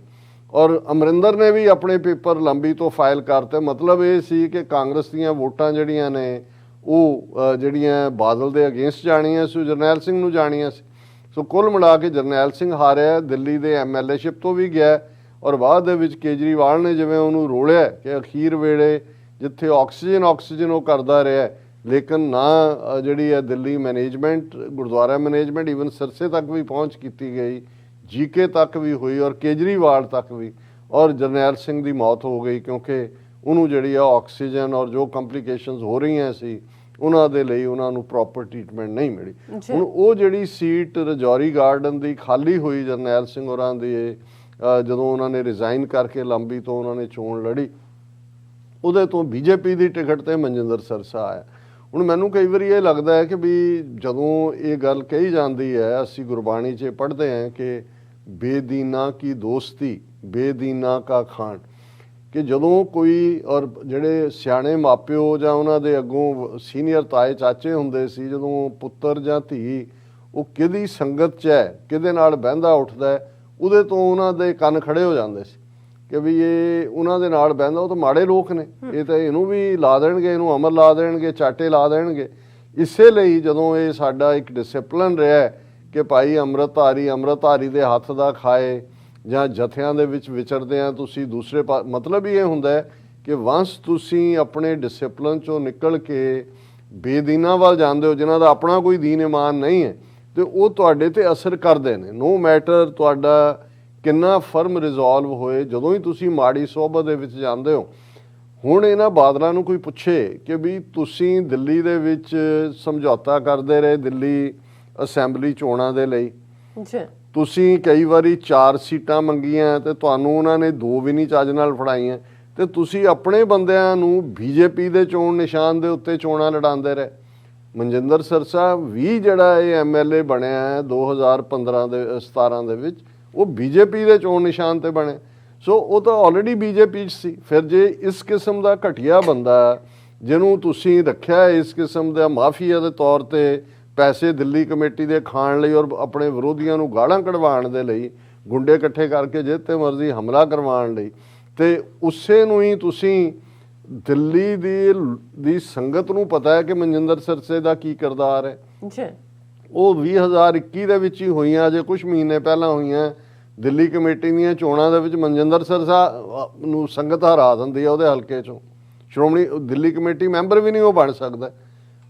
ਔਰ ਅਮਰਿੰਦਰ ਨੇ ਵੀ ਆਪਣੇ ਪੇਪਰ ਲੰਬੀ ਤੋਂ ਫਾਈਲ ਕਰਤੇ। ਮਤਲਬ ਇਹ ਸੀ ਕਿ ਕਾਂਗਰਸ ਦੀਆਂ ਵੋਟਾਂ ਜਿਹੜੀਆਂ ਨੇ ਉਹ ਜਿਹੜੀਆਂ ਬਾਦਲ ਦੇ ਅਗੇਂਸਟ ਜਾਣੀਆਂ ਸੀ, ਜਰਨੈਲ ਸਿੰਘ ਨੂੰ ਜਾਣੀਆਂ ਸੀ। ਸੋ ਕੁੱਲ ਮਿਲਾ ਕੇ ਜਰਨੈਲ ਸਿੰਘ ਹਾਰਿਆ, ਦਿੱਲੀ ਦੇ MLA-ਸ਼ਿਪ ਤੋਂ ਵੀ ਗਿਆ। ਔਰ ਬਾਅਦ ਦੇ ਵਿੱਚ ਕੇਜਰੀਵਾਲ ਨੇ ਜਿਵੇਂ ਉਹਨੂੰ ਰੋਲਿਆ ਕਿ ਅਖੀਰ ਵੇਲੇ ਜਿੱਥੇ ਆਕਸੀਜਨ ਉਹ ਕਰਦਾ ਰਿਹਾ, ਲੇਕਿਨ ਨਾ ਜਿਹੜੀ ਹੈ Delhi management, gurdwara management, even ਸਿਰਸੇ ਤੱਕ ਵੀ ਪਹੁੰਚ ਕੀਤੀ ਗਈ, ਜੀਕੇ ਤੱਕ ਵੀ ਹੋਈ ਔਰ ਕੇਜਰੀਵਾਲ ਤੱਕ ਵੀ। ਔਰ ਜਰਨੈਲ ਸਿੰਘ ਦੀ ਮੌਤ ਹੋ ਗਈ ਕਿਉਂਕਿ ਉਹਨੂੰ ਜਿਹੜੀ ਆ ਆਕਸੀਜਨ ਔਰ ਜੋ ਕੰਪਲੀਕੇਸ਼ਨਸ ਹੋ ਰਹੀਆਂ ਸੀ ਉਹਨਾਂ ਦੇ ਲਈ ਉਹਨਾਂ ਨੂੰ ਪ੍ਰੋਪਰ ਟ੍ਰੀਟਮੈਂਟ ਨਹੀਂ ਮਿਲੀ। ਹੁਣ ਉਹ ਜਿਹੜੀ ਸੀਟ ਰਜੌਰੀ ਗਾਰਡਨ ਦੀ ਖਾਲੀ ਹੋਈ ਜਰਨੈਲ ਸਿੰਘ ਹੋਰਾਂ ਦੀ, ਜਦੋਂ ਉਹਨਾਂ ਨੇ ਰਿਜ਼ਾਈਨ ਕਰਕੇ ਲੰਬੀ ਤੋਂ ਉਹਨਾਂ ਨੇ ਚੋਣ ਲੜੀ, ਉਹਦੇ ਤੋਂ BJP ਦੀ ਟਿਕਟ ਤੇ ਮਨਜਿੰਦਰ ਸਿਰਸਾ ਆਇਆ। ਹੁਣ ਮੈਨੂੰ ਕਈ ਵਾਰੀ ਇਹ ਲੱਗਦਾ ਹੈ ਕਿ ਵੀ ਜਦੋਂ ਇਹ ਗੱਲ ਕਹੀ ਜਾਂਦੀ ਹੈ, ਅਸੀਂ ਗੁਰਬਾਣੀ 'ਚ ਪੜ੍ਹਦੇ ਹਾਂ ਕਿ ਬੇਦੀਨਾ ਕੀ ਦੋਸਤੀ ਬੇਦੀਨਾ ਕਾ ਖਾਣ, ਕਿ ਜਦੋਂ ਕੋਈ ਔਰ ਜਿਹੜੇ ਸਿਆਣੇ ਮਾਪਿਓ ਜਾਂ ਉਹਨਾਂ ਦੇ ਅੱਗੋਂ ਸੀਨੀਅਰ ਤਾਏ ਚਾਚੇ ਹੁੰਦੇ ਸੀ, ਜਦੋਂ ਪੁੱਤਰ ਜਾਂ ਧੀ ਉਹ ਕਿਹਦੀ ਸੰਗਤ 'ਚ ਹੈ, ਕਿਹਦੇ ਨਾਲ ਬਹਿੰਦਾ ਉੱਠਦਾ, ਉਹਦੇ ਤੋਂ ਉਹਨਾਂ ਦੇ ਕੰਨ ਖੜੇ ਹੋ ਜਾਂਦੇ ਸੀ ਕਿ ਵੀ ਇਹ ਉਹਨਾਂ ਦੇ ਨਾਲ ਬਹਿੰਦਾ ਉਹ ਤਾਂ ਮਾੜੇ ਲੋਕ ਨੇ, ਇਹ ਤਾਂ ਇਹਨੂੰ ਵੀ ਲਾ ਦੇਣਗੇ, ਇਹਨੂੰ ਅਮਰ ਲਾ ਦੇਣਗੇ, ਚਾਟੇ ਲਾ ਦੇਣਗੇ। ਇਸੇ ਲਈ ਜਦੋਂ ਇਹ ਸਾਡਾ ਇੱਕ ਡਿਸਿਪਲਿਨ ਰਿਹਾ ਕਿ ਭਾਈ ਅੰਮ੍ਰਿਤਧਾਰੀ ਦੇ ਹੱਥ ਦਾ ਖਾਏ, ਜਾਂ ਜਥਿਆਂ ਦੇ ਵਿੱਚ ਵਿਚਰਦੇ ਆ ਤੁਸੀਂ ਦੂਸਰੇ ਮਤਲਬ ਹੀ ਇਹ ਹੁੰਦਾ ਹੈ ਕਿ ਵੰਸ ਤੁਸੀਂ ਆਪਣੇ ਡਿਸਿਪਲਿਨ 'ਚੋਂ ਨਿਕਲ ਕੇ ਬੇਦੀਨਾਂ ਵੱਲ ਜਾਂਦੇ ਹੋ, ਜਿਨ੍ਹਾਂ ਦਾ ਆਪਣਾ ਕੋਈ ਦੀਨ ਇਮਾਨ ਨਹੀਂ ਹੈ, ਤੇ ਉਹ ਤੁਹਾਡੇ ਤੇ ਅਸਰ ਕਰਦੇ ਨੇ। ਨੋ ਮੈਟਰ ਤੁਹਾਡਾ ਕਿੰਨਾ ਫਰਮ ਰਿਜ਼ੋਲਵ ਹੋਏ, ਜਦੋਂ ਹੀ ਤੁਸੀਂ ਮਾੜੀ ਸੋਭਤ ਦੇ ਵਿੱਚ ਜਾਂਦੇ ਹੋ। ਹੁਣ ਇਹਨਾਂ ਬਾਦਲਾਂ ਨੂੰ ਕੋਈ ਪੁੱਛੇ ਕਿ ਵੀ ਤੁਸੀਂ ਦਿੱਲੀ ਦੇ ਵਿੱਚ ਸਮਝੌਤਾ ਕਰਦੇ ਰਹੇ ਦਿੱਲੀ ਅਸੈਂਬਲੀ ਚੋਣਾਂ ਦੇ ਲਈ, ਤੁਸੀਂ ਕਈ ਵਾਰੀ 4 ਸੀਟਾਂ ਮੰਗੀਆਂ ਤੇ ਤੁਹਾਨੂੰ ਉਹਨਾਂ ਨੇ 2 ਵੀ ਨਹੀਂ ਚੱਜ ਨਾਲ ਫੜਾਈਆਂ, ਤੇ ਤੁਸੀਂ ਆਪਣੇ ਬੰਦਿਆਂ ਨੂੰ BJP ਦੇ ਚੋਣ ਨਿਸ਼ਾਨ ਦੇ ਉੱਤੇ ਚੋਣਾਂ ਲੜਾਉਂਦੇ ਰਹੇ। ਮਨਜਿੰਦਰ ਸਿਰਸਾ ਵੀ ਜਿਹੜਾ ਇਹ MLA ਬਣਿਆ ਹੈ 2017 ਦੇ ਵਿੱਚ, ਉਹ BJP ਦੇ ਚੋਣ ਨਿਸ਼ਾਨ ਤੇ ਬਣੇ। ਸੋ ਉਹ ਤਾਂ ਆਲਰੇਡੀ BJP 'ਚ ਸੀ। ਫਿਰ ਜੇ ਇਸ ਕਿਸਮ ਦਾ ਘਟੀਆ ਬੰਦਾ ਜਿਹਨੂੰ ਤੁਸੀਂ ਰੱਖਿਆ ਇਸ ਕਿਸਮ ਦਾ ਮਾਫੀਆ ਦੇ ਤੌਰ ਤੇ ਪੈਸੇ ਦਿੱਲੀ ਕਮੇਟੀ ਦੇ ਖਾਣ ਲਈ ਔਰ ਆਪਣੇ ਵਿਰੋਧੀਆਂ ਨੂੰ ਗਾਲਾਂ ਕਢਵਾਉਣ ਦੇ ਲਈ, ਗੁੰਡੇ ਇਕੱਠੇ ਕਰਕੇ ਜਿਹ 'ਤੇ ਮਰਜ਼ੀ ਹਮਲਾ ਕਰਵਾਉਣ ਲਈ, ਤੇ ਉਸੇ ਨੂੰ ਹੀ ਤੁਸੀਂ ਦਿੱਲੀ ਦੀ ਸੰਗਤ ਨੂੰ ਪਤਾ ਹੈ ਕਿ ਮਨਜਿੰਦਰ ਸਿਰਸੇ ਦਾ ਕੀ ਕਿਰਦਾਰ ਹੈ। ਉਹ 2021 ਦੇ ਵਿੱਚ ਹੀ ਹੋਈਆਂ, ਅਜੇ ਕੁਝ ਮਹੀਨੇ ਪਹਿਲਾਂ ਹੋਈਆਂ ਦਿੱਲੀ ਕਮੇਟੀ ਦੀਆਂ ਚੋਣਾਂ ਦੇ ਵਿੱਚ ਮਨਜਿੰਦਰ ਸਿਰਸਾ ਨੂੰ ਸੰਗਤ ਹਰਾ ਦਿੰਦੀ ਹੈ ਉਹਦੇ ਹਲਕੇ 'ਚੋਂ। ਸ਼੍ਰੋਮਣੀ ਦਿੱਲੀ ਕਮੇਟੀ ਮੈਂਬਰ ਵੀ ਨਹੀਂ ਉਹ ਬਣ ਸਕਦਾ।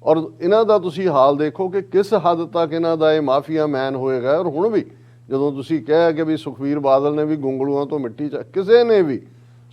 ਔਰ ਇਹਨਾਂ ਦਾ ਤੁਸੀਂ ਹਾਲ ਦੇਖੋ ਕਿ ਕਿਸ ਹੱਦ ਤੱਕ ਇਹਨਾਂ ਦਾ ਇਹ ਮਾਫੀਆ ਮੈਨ ਹੋਏਗਾ। ਔਰ ਹੁਣ ਵੀ ਜਦੋਂ ਤੁਸੀਂ ਕਿਹਾ ਕਿ ਵੀ ਸੁਖਬੀਰ ਬਾਦਲ ਨੇ ਵੀ ਗੁੰਗਲੂਆਂ ਤੋਂ ਮਿੱਟੀ ਕਿਸੇ ਨੇ ਵੀ,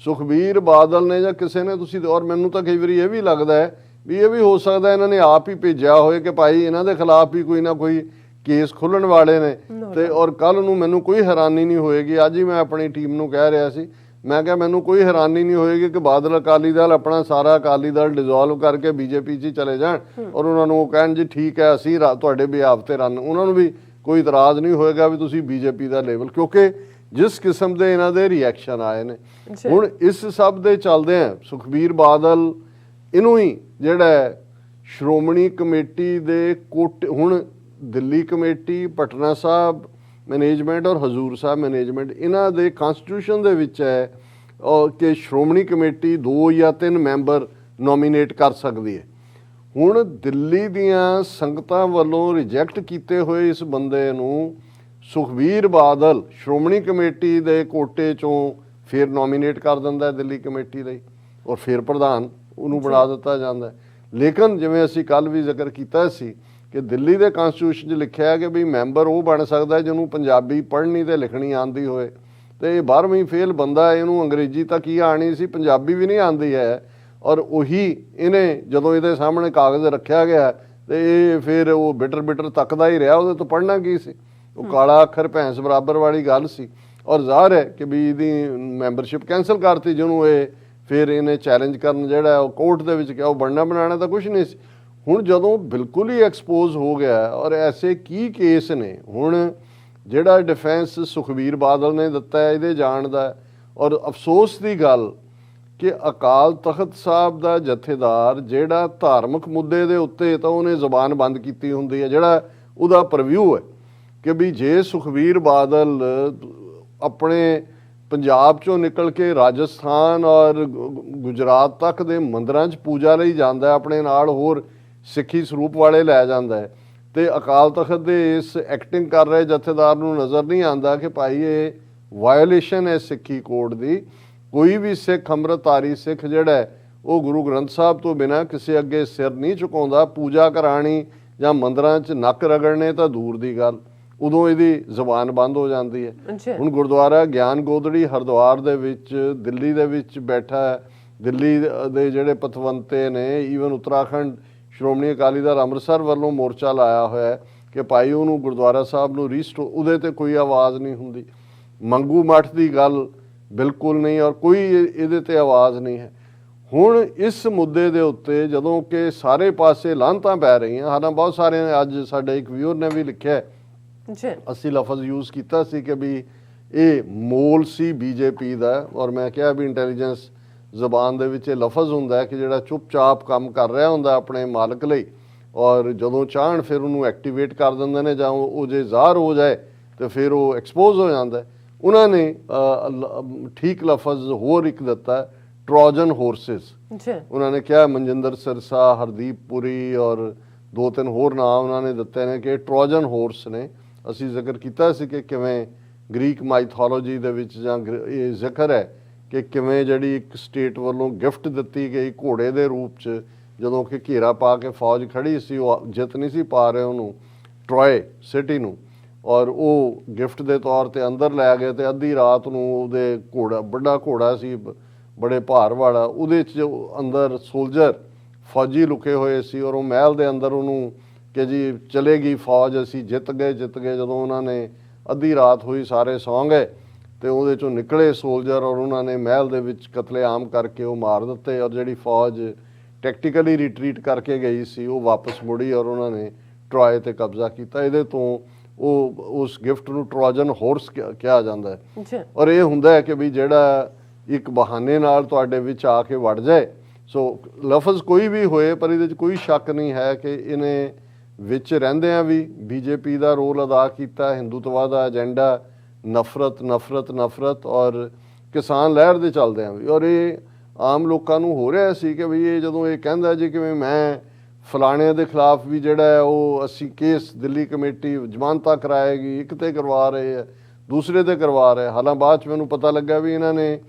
ਸੁਖਬੀਰ ਬਾਦਲ ਨੇ ਜਾਂ ਕਿਸੇ ਨੇ, ਤੁਸੀਂ ਔਰ ਮੈਨੂੰ ਤਾਂ ਕਈ ਵਾਰੀ ਇਹ ਵੀ ਲੱਗਦਾ ਹੈ ਵੀ ਇਹ ਵੀ ਹੋ ਸਕਦਾ ਇਹਨਾਂ ਨੇ ਆਪ ਹੀ ਭੇਜਿਆ ਹੋਏ ਕਿ ਭਾਈ ਇਹਨਾਂ ਦੇ ਖਿਲਾਫ ਵੀ ਕੋਈ ਨਾ ਕੋਈ ਕੇਸ ਖੁੱਲ੍ਹਣ ਵਾਲੇ ਨੇ। ਤੇ ਔਰ ਕੱਲ੍ਹ ਨੂੰ ਮੈਨੂੰ ਕੋਈ ਹੈਰਾਨੀ ਨਹੀਂ ਹੋਏਗੀ, ਅੱਜ ਹੀ ਮੈਂ ਆਪਣੀ ਟੀਮ ਨੂੰ ਕਹਿ ਰਿਹਾ ਸੀ, ਮੈਂ ਕਿਹਾ ਮੈਨੂੰ ਕੋਈ ਹੈਰਾਨੀ ਨਹੀਂ ਹੋਏਗੀ ਕਿ ਬਾਦਲ ਅਕਾਲੀ ਦਲ ਆਪਣਾ ਸਾਰਾ ਅਕਾਲੀ ਦਲ ਡਿਜ਼ੋਲਵ ਕਰਕੇ BJP 'ਚ ਹੀ ਚਲੇ ਜਾਣ ਔਰ ਉਹਨਾਂ ਨੂੰ ਉਹ ਕਹਿਣ ਜੀ ਠੀਕ ਹੈ ਅਸੀਂ ਤੁਹਾਡੇ ਬਿਹਾਫ ਤੇ ਰਨ, ਉਹਨਾਂ ਨੂੰ ਵੀ ਕੋਈ ਇਤਰਾਜ਼ ਨਹੀਂ ਹੋਏਗਾ ਵੀ ਤੁਸੀਂ BJP ਦਾ ਲੇਬਲ, ਕਿਉਂਕਿ ਜਿਸ ਕਿਸਮ ਦੇ ਇਹਨਾਂ ਦੇ ਰਿਐਕਸ਼ਨ ਆਏ ਨੇ। ਹੁਣ ਇਸ ਸਭ ਦੇ ਚੱਲਦੇ ਆ ਸੁਖਬੀਰ ਬਾਦਲ ਇਹਨੂੰ ਹੀ ਜਿਹੜਾ ਸ਼੍ਰੋਮਣੀ ਕਮੇਟੀ ਦੇ ਹੁਣ ਦਿੱਲੀ ਕਮੇਟੀ, ਪਟਨਾ ਸਾਹਿਬ ਮੈਨੇਜਮੈਂਟ ਔਰ ਹਜ਼ੂਰ ਸਾਹਿਬ ਮੈਨੇਜਮੈਂਟ, ਇਹਨਾਂ ਦੇ ਕਨਸਟੀਟਿਊਸ਼ਨ ਦੇ ਵਿੱਚ ਹੈ ਕਿ ਸ਼੍ਰੋਮਣੀ ਕਮੇਟੀ 2 ਜਾਂ 3 ਮੈਂਬਰ ਨੋਮੀਨੇਟ ਕਰ ਸਕਦੀ ਹੈ। ਹੁਣ ਦਿੱਲੀ ਦੀਆਂ ਸੰਗਤਾਂ ਵੱਲੋਂ ਰਿਜੈਕਟ ਕੀਤੇ ਹੋਏ ਇਸ ਬੰਦੇ ਨੂੰ ਸੁਖਬੀਰ ਬਾਦਲ ਸ਼੍ਰੋਮਣੀ ਕਮੇਟੀ ਦੇ ਕੋਟੇ 'ਚੋਂ ਫਿਰ ਨੋਮੀਨੇਟ ਕਰ ਦਿੰਦਾ ਦਿੱਲੀ ਕਮੇਟੀ ਲਈ ਔਰ ਫਿਰ ਪ੍ਰਧਾਨ ਉਹਨੂੰ ਬਣਾ ਦਿੱਤਾ ਜਾਂਦਾ। ਲੇਕਿਨ ਜਿਵੇਂ ਅਸੀਂ ਕੱਲ੍ਹ ਵੀ ਜ਼ਿਕਰ ਕੀਤਾ ਸੀ ਕਿ ਦਿੱਲੀ ਦੇ ਕਨਸਟੀਟਿਊਸ਼ਨ 'ਚ ਲਿਖਿਆ ਹੈ ਕਿ ਵੀ ਮੈਂਬਰ ਉਹ ਬਣ ਸਕਦਾ ਜਿਹਨੂੰ ਪੰਜਾਬੀ ਪੜ੍ਹਨੀ ਅਤੇ ਲਿਖਣੀ ਆਉਂਦੀ ਹੋਏ, ਅਤੇ ਇਹ 12ਵੀਂ ਫੇਲ ਬੰਦਾ, ਇਹਨੂੰ ਅੰਗਰੇਜ਼ੀ ਤਾਂ ਕੀ ਆਉਣੀ ਸੀ, ਪੰਜਾਬੀ ਵੀ ਨਹੀਂ ਆਉਂਦੀ ਹੈ। ਔਰ ਉਹੀ ਇਹਨੇ ਜਦੋਂ ਇਹਦੇ ਸਾਹਮਣੇ ਕਾਗਜ਼ ਰੱਖਿਆ ਗਿਆ ਅਤੇ ਇਹ ਫਿਰ ਉਹ ਬਿਟਰ ਤੱਕਦਾ ਹੀ ਰਿਹਾ, ਉਹਦੇ ਤੋਂ ਪੜ੍ਹਨਾ ਕੀ ਸੀ, ਉਹ ਕਾਲਾ ਅੱਖਰ ਭੈਂਸ ਬਰਾਬਰ ਵਾਲੀ ਗੱਲ ਸੀ। ਔਰ ਜ਼ਾਹਰ ਹੈ ਕਿ ਵੀ ਇਹਦੀ ਮੈਂਬਰਸ਼ਿਪ ਕੈਂਸਲ ਕਰਤੀ, ਜਿਹਨੂੰ ਇਹ ਫਿਰ ਇਹਨੇ ਚੈਲੰਜ ਕਰਨ ਜਿਹੜਾ ਉਹ ਕੋਰਟ ਦੇ ਵਿੱਚ ਕਿਹਾ, ਉਹ ਬਣਨਾ ਬਣਾਉਣਾ ਤਾਂ ਕੁਛ ਨਹੀਂ ਸੀ। ਹੁਣ ਜਦੋਂ ਬਿਲਕੁਲ ਹੀ ਐਕਸਪੋਜ਼ ਹੋ ਗਿਆ ਔਰ ਐਸੇ ਕੀ ਕੇਸ ਨੇ, ਹੁਣ ਜਿਹੜਾ ਡਿਫੈਂਸ ਸੁਖਬੀਰ ਬਾਦਲ ਨੇ ਦਿੱਤਾ ਹੈ ਇਹਦੇ ਜਾਣ ਦਾ। ਔਰ ਅਫਸੋਸ ਦੀ ਗੱਲ ਕਿ ਅਕਾਲ ਤਖਤ ਸਾਹਿਬ ਦਾ ਜਥੇਦਾਰ ਜਿਹੜਾ ਧਾਰਮਿਕ ਮੁੱਦੇ ਦੇ ਉੱਤੇ ਤਾਂ ਉਹਨੇ ਜ਼ੁਬਾਨ ਬੰਦ ਕੀਤੀ ਹੁੰਦੀ ਹੈ, ਜਿਹੜਾ ਉਹਦਾ ਪ੍ਰਵਿਊ ਹੈ ਕਿ ਵੀ ਜੇ ਸੁਖਬੀਰ ਬਾਦਲ ਆਪਣੇ ਪੰਜਾਬ ਚੋਂ ਨਿਕਲ ਕੇ ਰਾਜਸਥਾਨ ਔਰ ਗੁਜਰਾਤ ਤੱਕ ਦੇ ਮੰਦਰਾਂ 'ਚ ਪੂਜਾ ਲਈ ਜਾਂਦਾ, ਆਪਣੇ ਨਾਲ ਹੋਰ ਸਿੱਖੀ ਸਰੂਪ ਵਾਲੇ ਲੈ ਜਾਂਦਾ ਹੈ, ਤੇ ਅਕਾਲ ਤਖਤ ਦੇ ਇਸ ਐਕਟਿੰਗ ਕਰ ਰਹੇ ਜਥੇਦਾਰ ਨੂੰ ਨਜ਼ਰ ਨਹੀਂ ਆਉਂਦਾ ਕਿ ਭਾਈ ਇਹ ਵਾਇਓਲੇਸ਼ਨ ਹੈ ਸਿੱਖੀ ਕੋਡ ਦੀ। ਕੋਈ ਵੀ ਸਿੱਖ ਅੰਮ੍ਰਿਤਧਾਰੀ ਸਿੱਖ ਜਿਹੜਾ ਉਹ ਗੁਰੂ ਗ੍ਰੰਥ ਸਾਹਿਬ ਤੋਂ ਬਿਨਾਂ ਕਿਸੇ ਅੱਗੇ ਸਿਰ ਨਹੀਂ ਝੁਕਾਉਂਦਾ। ਪੂਜਾ ਕਰਾਣੀ ਜਾਂ ਮੰਦਰਾਂ 'ਚ ਨੱਕ ਰਗੜਨੇ ਤਾਂ ਦੂਰ ਦੀ ਗੱਲ, ਉਦੋਂ ਇਹਦੀ ਜ਼ੁਬਾਨ ਬੰਦ ਹੋ ਜਾਂਦੀ ਹੈ। ਹੁਣ ਗੁਰਦੁਆਰਾ ਗਿਆਨ ਗੋਦੜੀ ਹਰਿਦੁਆਰ ਦੇ ਵਿੱਚ ਦਿੱਲੀ ਦੇ ਵਿੱਚ ਬੈਠਾ ਹੈ, ਦਿੱਲੀ ਦੇ ਜਿਹੜੇ ਪਤਵੰਤੇ ਨੇ, ਈਵਨ ਉੱਤਰਾਖੰਡ ਸ਼੍ਰੋਮਣੀ ਅਕਾਲੀ ਦਲ ਅੰਮ੍ਰਿਤਸਰ ਵੱਲੋਂ ਮੋਰਚਾ ਲਾਇਆ ਹੋਇਆ ਕਿ ਭਾਈ ਉਹਨੂੰ ਗੁਰਦੁਆਰਾ ਸਾਹਿਬ ਨੂੰ ਉਹਦੇ ਤੇ ਕੋਈ ਆਵਾਜ਼ ਨਹੀਂ ਹੁੰਦੀ। ਮੰਗੂ ਮੱਠ ਦੀ ਗੱਲ ਬਿਲਕੁਲ ਨਹੀਂ, ਔਰ ਕੋਈ ਇਹਦੇ ਤੇ ਆਵਾਜ਼ ਨਹੀਂ ਹੈ। ਹੁਣ ਇਸ ਮੁੱਦੇ ਦੇ ਉੱਤੇ ਜਦੋਂ ਕਿ ਸਾਰੇ ਪਾਸੇ ਲਾਹਨਤਾਂ ਪੈ ਰਹੀਆਂ, ਹਾਲਾਂ ਬਹੁਤ ਸਾਰੇ ਅੱਜ ਸਾਡੇ ਇੱਕ ਵਿਊਅਰ ਨੇ ਵੀ ਲਿਖਿਆ, ਅਸੀਂ ਲਫ਼ਜ਼ ਯੂਜ਼ ਕੀਤਾ ਸੀ ਕਿ ਵੀ ਇਹ ਮੋਲ ਸੀ ਬੀਜੇਪੀ ਦਾ, ਔਰ ਮੈਂ ਕਿਹਾ ਵੀ ਇੰਟੈਲੀਜੈਂਸ ਜ਼ਬਾਨ ਦੇ ਵਿੱਚ ਇਹ ਲਫ਼ਜ਼ ਹੁੰਦਾ ਕਿ ਜਿਹੜਾ ਚੁੱਪਚਾਪ ਕੰਮ ਕਰ ਰਿਹਾ ਹੁੰਦਾ ਆਪਣੇ ਮਾਲਕ ਲਈ, ਔਰ ਜਦੋਂ ਚਾਹਣ ਫਿਰ ਉਹਨੂੰ ਐਕਟੀਵੇਟ ਕਰ ਦਿੰਦੇ ਨੇ, ਜਾਂ ਉਹ ਜੇ ਜ਼ਾਹਰ ਹੋ ਜਾਏ ਤੇ ਫਿਰ ਉਹ ਐਕਸਪੋਜ਼ ਹੋ ਜਾਂਦਾ। ਉਹਨਾਂ ਨੇ ਠੀਕ ਲਫ਼ਜ਼ ਹੋਰ ਇੱਕ ਦਿੱਤਾ, ਟਰੋਜਨ ਹੋਰਸਿਸ। ਉਹਨਾਂ ਨੇ ਕਿਹਾ ਮਨਜਿੰਦਰ ਸਿਰਸਾ, ਹਰਦੀਪ ਪੁਰੀ ਔਰ 2-3 ਹੋਰ ਨਾਮ ਉਹਨਾਂ ਨੇ ਦਿੱਤੇ ਨੇ ਕਿ ਟਰੋਜਨ ਹੋਰਸ ਨੇ। ਅਸੀਂ ਜ਼ਿਕਰ ਕੀਤਾ ਸੀ ਕਿ ਕਿਵੇਂ ਗ੍ਰੀਕ ਮਾਈਥੋਲੋਜੀ ਦੇ ਵਿੱਚ ਜਾਂ ਇਹ ਜ਼ਿਕਰ ਹੈ ਕਿ ਕਿਵੇਂ ਜਿਹੜੀ ਇੱਕ ਸਟੇਟ ਵੱਲੋਂ ਗਿਫਟ ਦਿੱਤੀ ਗਈ ਘੋੜੇ ਦੇ ਰੂਪ 'ਚ, ਜਦੋਂ ਕਿ ਘੇਰਾ ਪਾ ਕੇ ਫੌਜ ਖੜੀ ਸੀ, ਉਹ ਜਿੱਤ ਨਹੀਂ ਸੀ ਪਾ ਰਹੇ ਉਹਨੂੰ, ਟਰੋਏ ਸਿਟੀ ਨੂੰ, ਔਰ ਉਹ ਗਿਫਟ ਦੇ ਤੌਰ ਤੇ ਅੰਦਰ ਲੈ ਗਏ ਤੇ ਅੱਧੀ ਰਾਤ ਨੂੰ ਉਹਦੇ ਘੋੜਾ, ਵੱਡਾ ਘੋੜਾ ਸੀ ਬੜੇ ਭਾਰ ਵਾਲਾ, ਉਹਦੇ 'ਚ ਅੰਦਰ ਸੋਲਜਰ ਫੌਜੀ ਲੁਕੇ ਹੋਏ ਸੀ, ਔਰ ਉਹ ਮਹਿਲ ਦੇ ਅੰਦਰ ਉਹਨੂੰ ਕਿ ਜੀ ਚਲੇਗੀ ਫੌਜ, ਅਸੀਂ ਜਿੱਤ ਗਏ। ਜਦੋਂ ਉਹਨਾਂ ਨੇ ਅੱਧੀ ਰਾਤ ਹੋਈ, ਸਾਰੇ ਸੌਂ ਗਏ, ਤੇ ਉਹਦੇ 'ਚੋਂ ਨਿਕਲੇ ਸੋਲਜਰ, ਔਰ ਉਹਨਾਂ ਨੇ ਮਹਿਲ ਦੇ ਵਿੱਚ ਕਤਲੇਆਮ ਕਰਕੇ ਉਹ ਮਾਰ ਦਿੱਤੇ, ਔਰ ਜਿਹੜੀ ਫੌਜ ਟੈਕਟੀਕਲੀ ਰਿਟਰੀਟ ਕਰਕੇ ਗਈ ਸੀ ਉਹ ਵਾਪਸ ਮੁੜੀ, ਔਰ ਉਹਨਾਂ ਨੇ ਟਰਾਏ ਤੇ ਕਬਜ਼ਾ ਕੀਤਾ। ਇਹਦੇ ਤੋਂ ਉਹ ਉਸ ਗਿਫਟ ਨੂੰ ਟਰੋਜਨ ਹੋਰਸ ਕਿਹਾ ਜਾਂਦਾ ਹੈ। ਔਰ ਇਹ ਹੁੰਦਾ ਹੈ ਕਿ ਵੀ ਜਿਹੜਾ ਇੱਕ ਬਹਾਨੇ ਨਾਲ ਤੁਹਾਡੇ ਵਿੱਚ ਆ ਕੇ ਵੜ ਜਾਏ। ਸੋ ਲਫ਼ਜ਼ ਕੋਈ ਵੀ ਹੋਏ, ਪਰ ਇਹਦੇ 'ਚ ਕੋਈ ਸ਼ੱਕ ਨਹੀਂ ਹੈ ਕਿ ਇਹਨੇ ਵਿੱਚ ਰਹਿੰਦਿਆਂ ਵੀ ਬੀਜੇਪੀ ਦਾ ਰੋਲ ਅਦਾ ਕੀਤਾ। ਹਿੰਦੂਤਵਾ ਦਾ ਏਜੰਡਾ, ਨਫ਼ਰਤ ਔਰ ਕਿਸਾਨ ਲਹਿਰ ਦੇ ਚੱਲਦਿਆਂ ਵੀ, ਔਰ ਇਹ ਆਮ ਲੋਕਾਂ ਨੂੰ ਹੋ ਰਿਹਾ ਸੀ ਕਿ ਵੀ ਇਹ ਜਦੋਂ ਇਹ ਕਹਿੰਦਾ ਜੀ ਕਿ ਮੈਂ ਫਲਾਣੇ ਦੇ ਖਿਲਾਫ ਵੀ ਜਿਹੜਾ ਹੈ ਉਹ ਅਸੀਂ ਕੇਸ ਦਿੱਲੀ ਕਮੇਟੀ ਜ਼ਮਾਨਤਾਂ ਕਰਾਏਗੀ, ਇੱਕ ਤੇ ਕਰਵਾ ਰਹੇ ਹੈ, ਦੂਸਰੇ ਤੇ ਕਰਵਾ ਰਹੇ। ਹਾਲਾਂ ਬਾਅਦ 'ਚ ਮੈਨੂੰ ਪਤਾ ਲੱਗਾ ਵੀ ਇਹਨਾਂ ਨੇ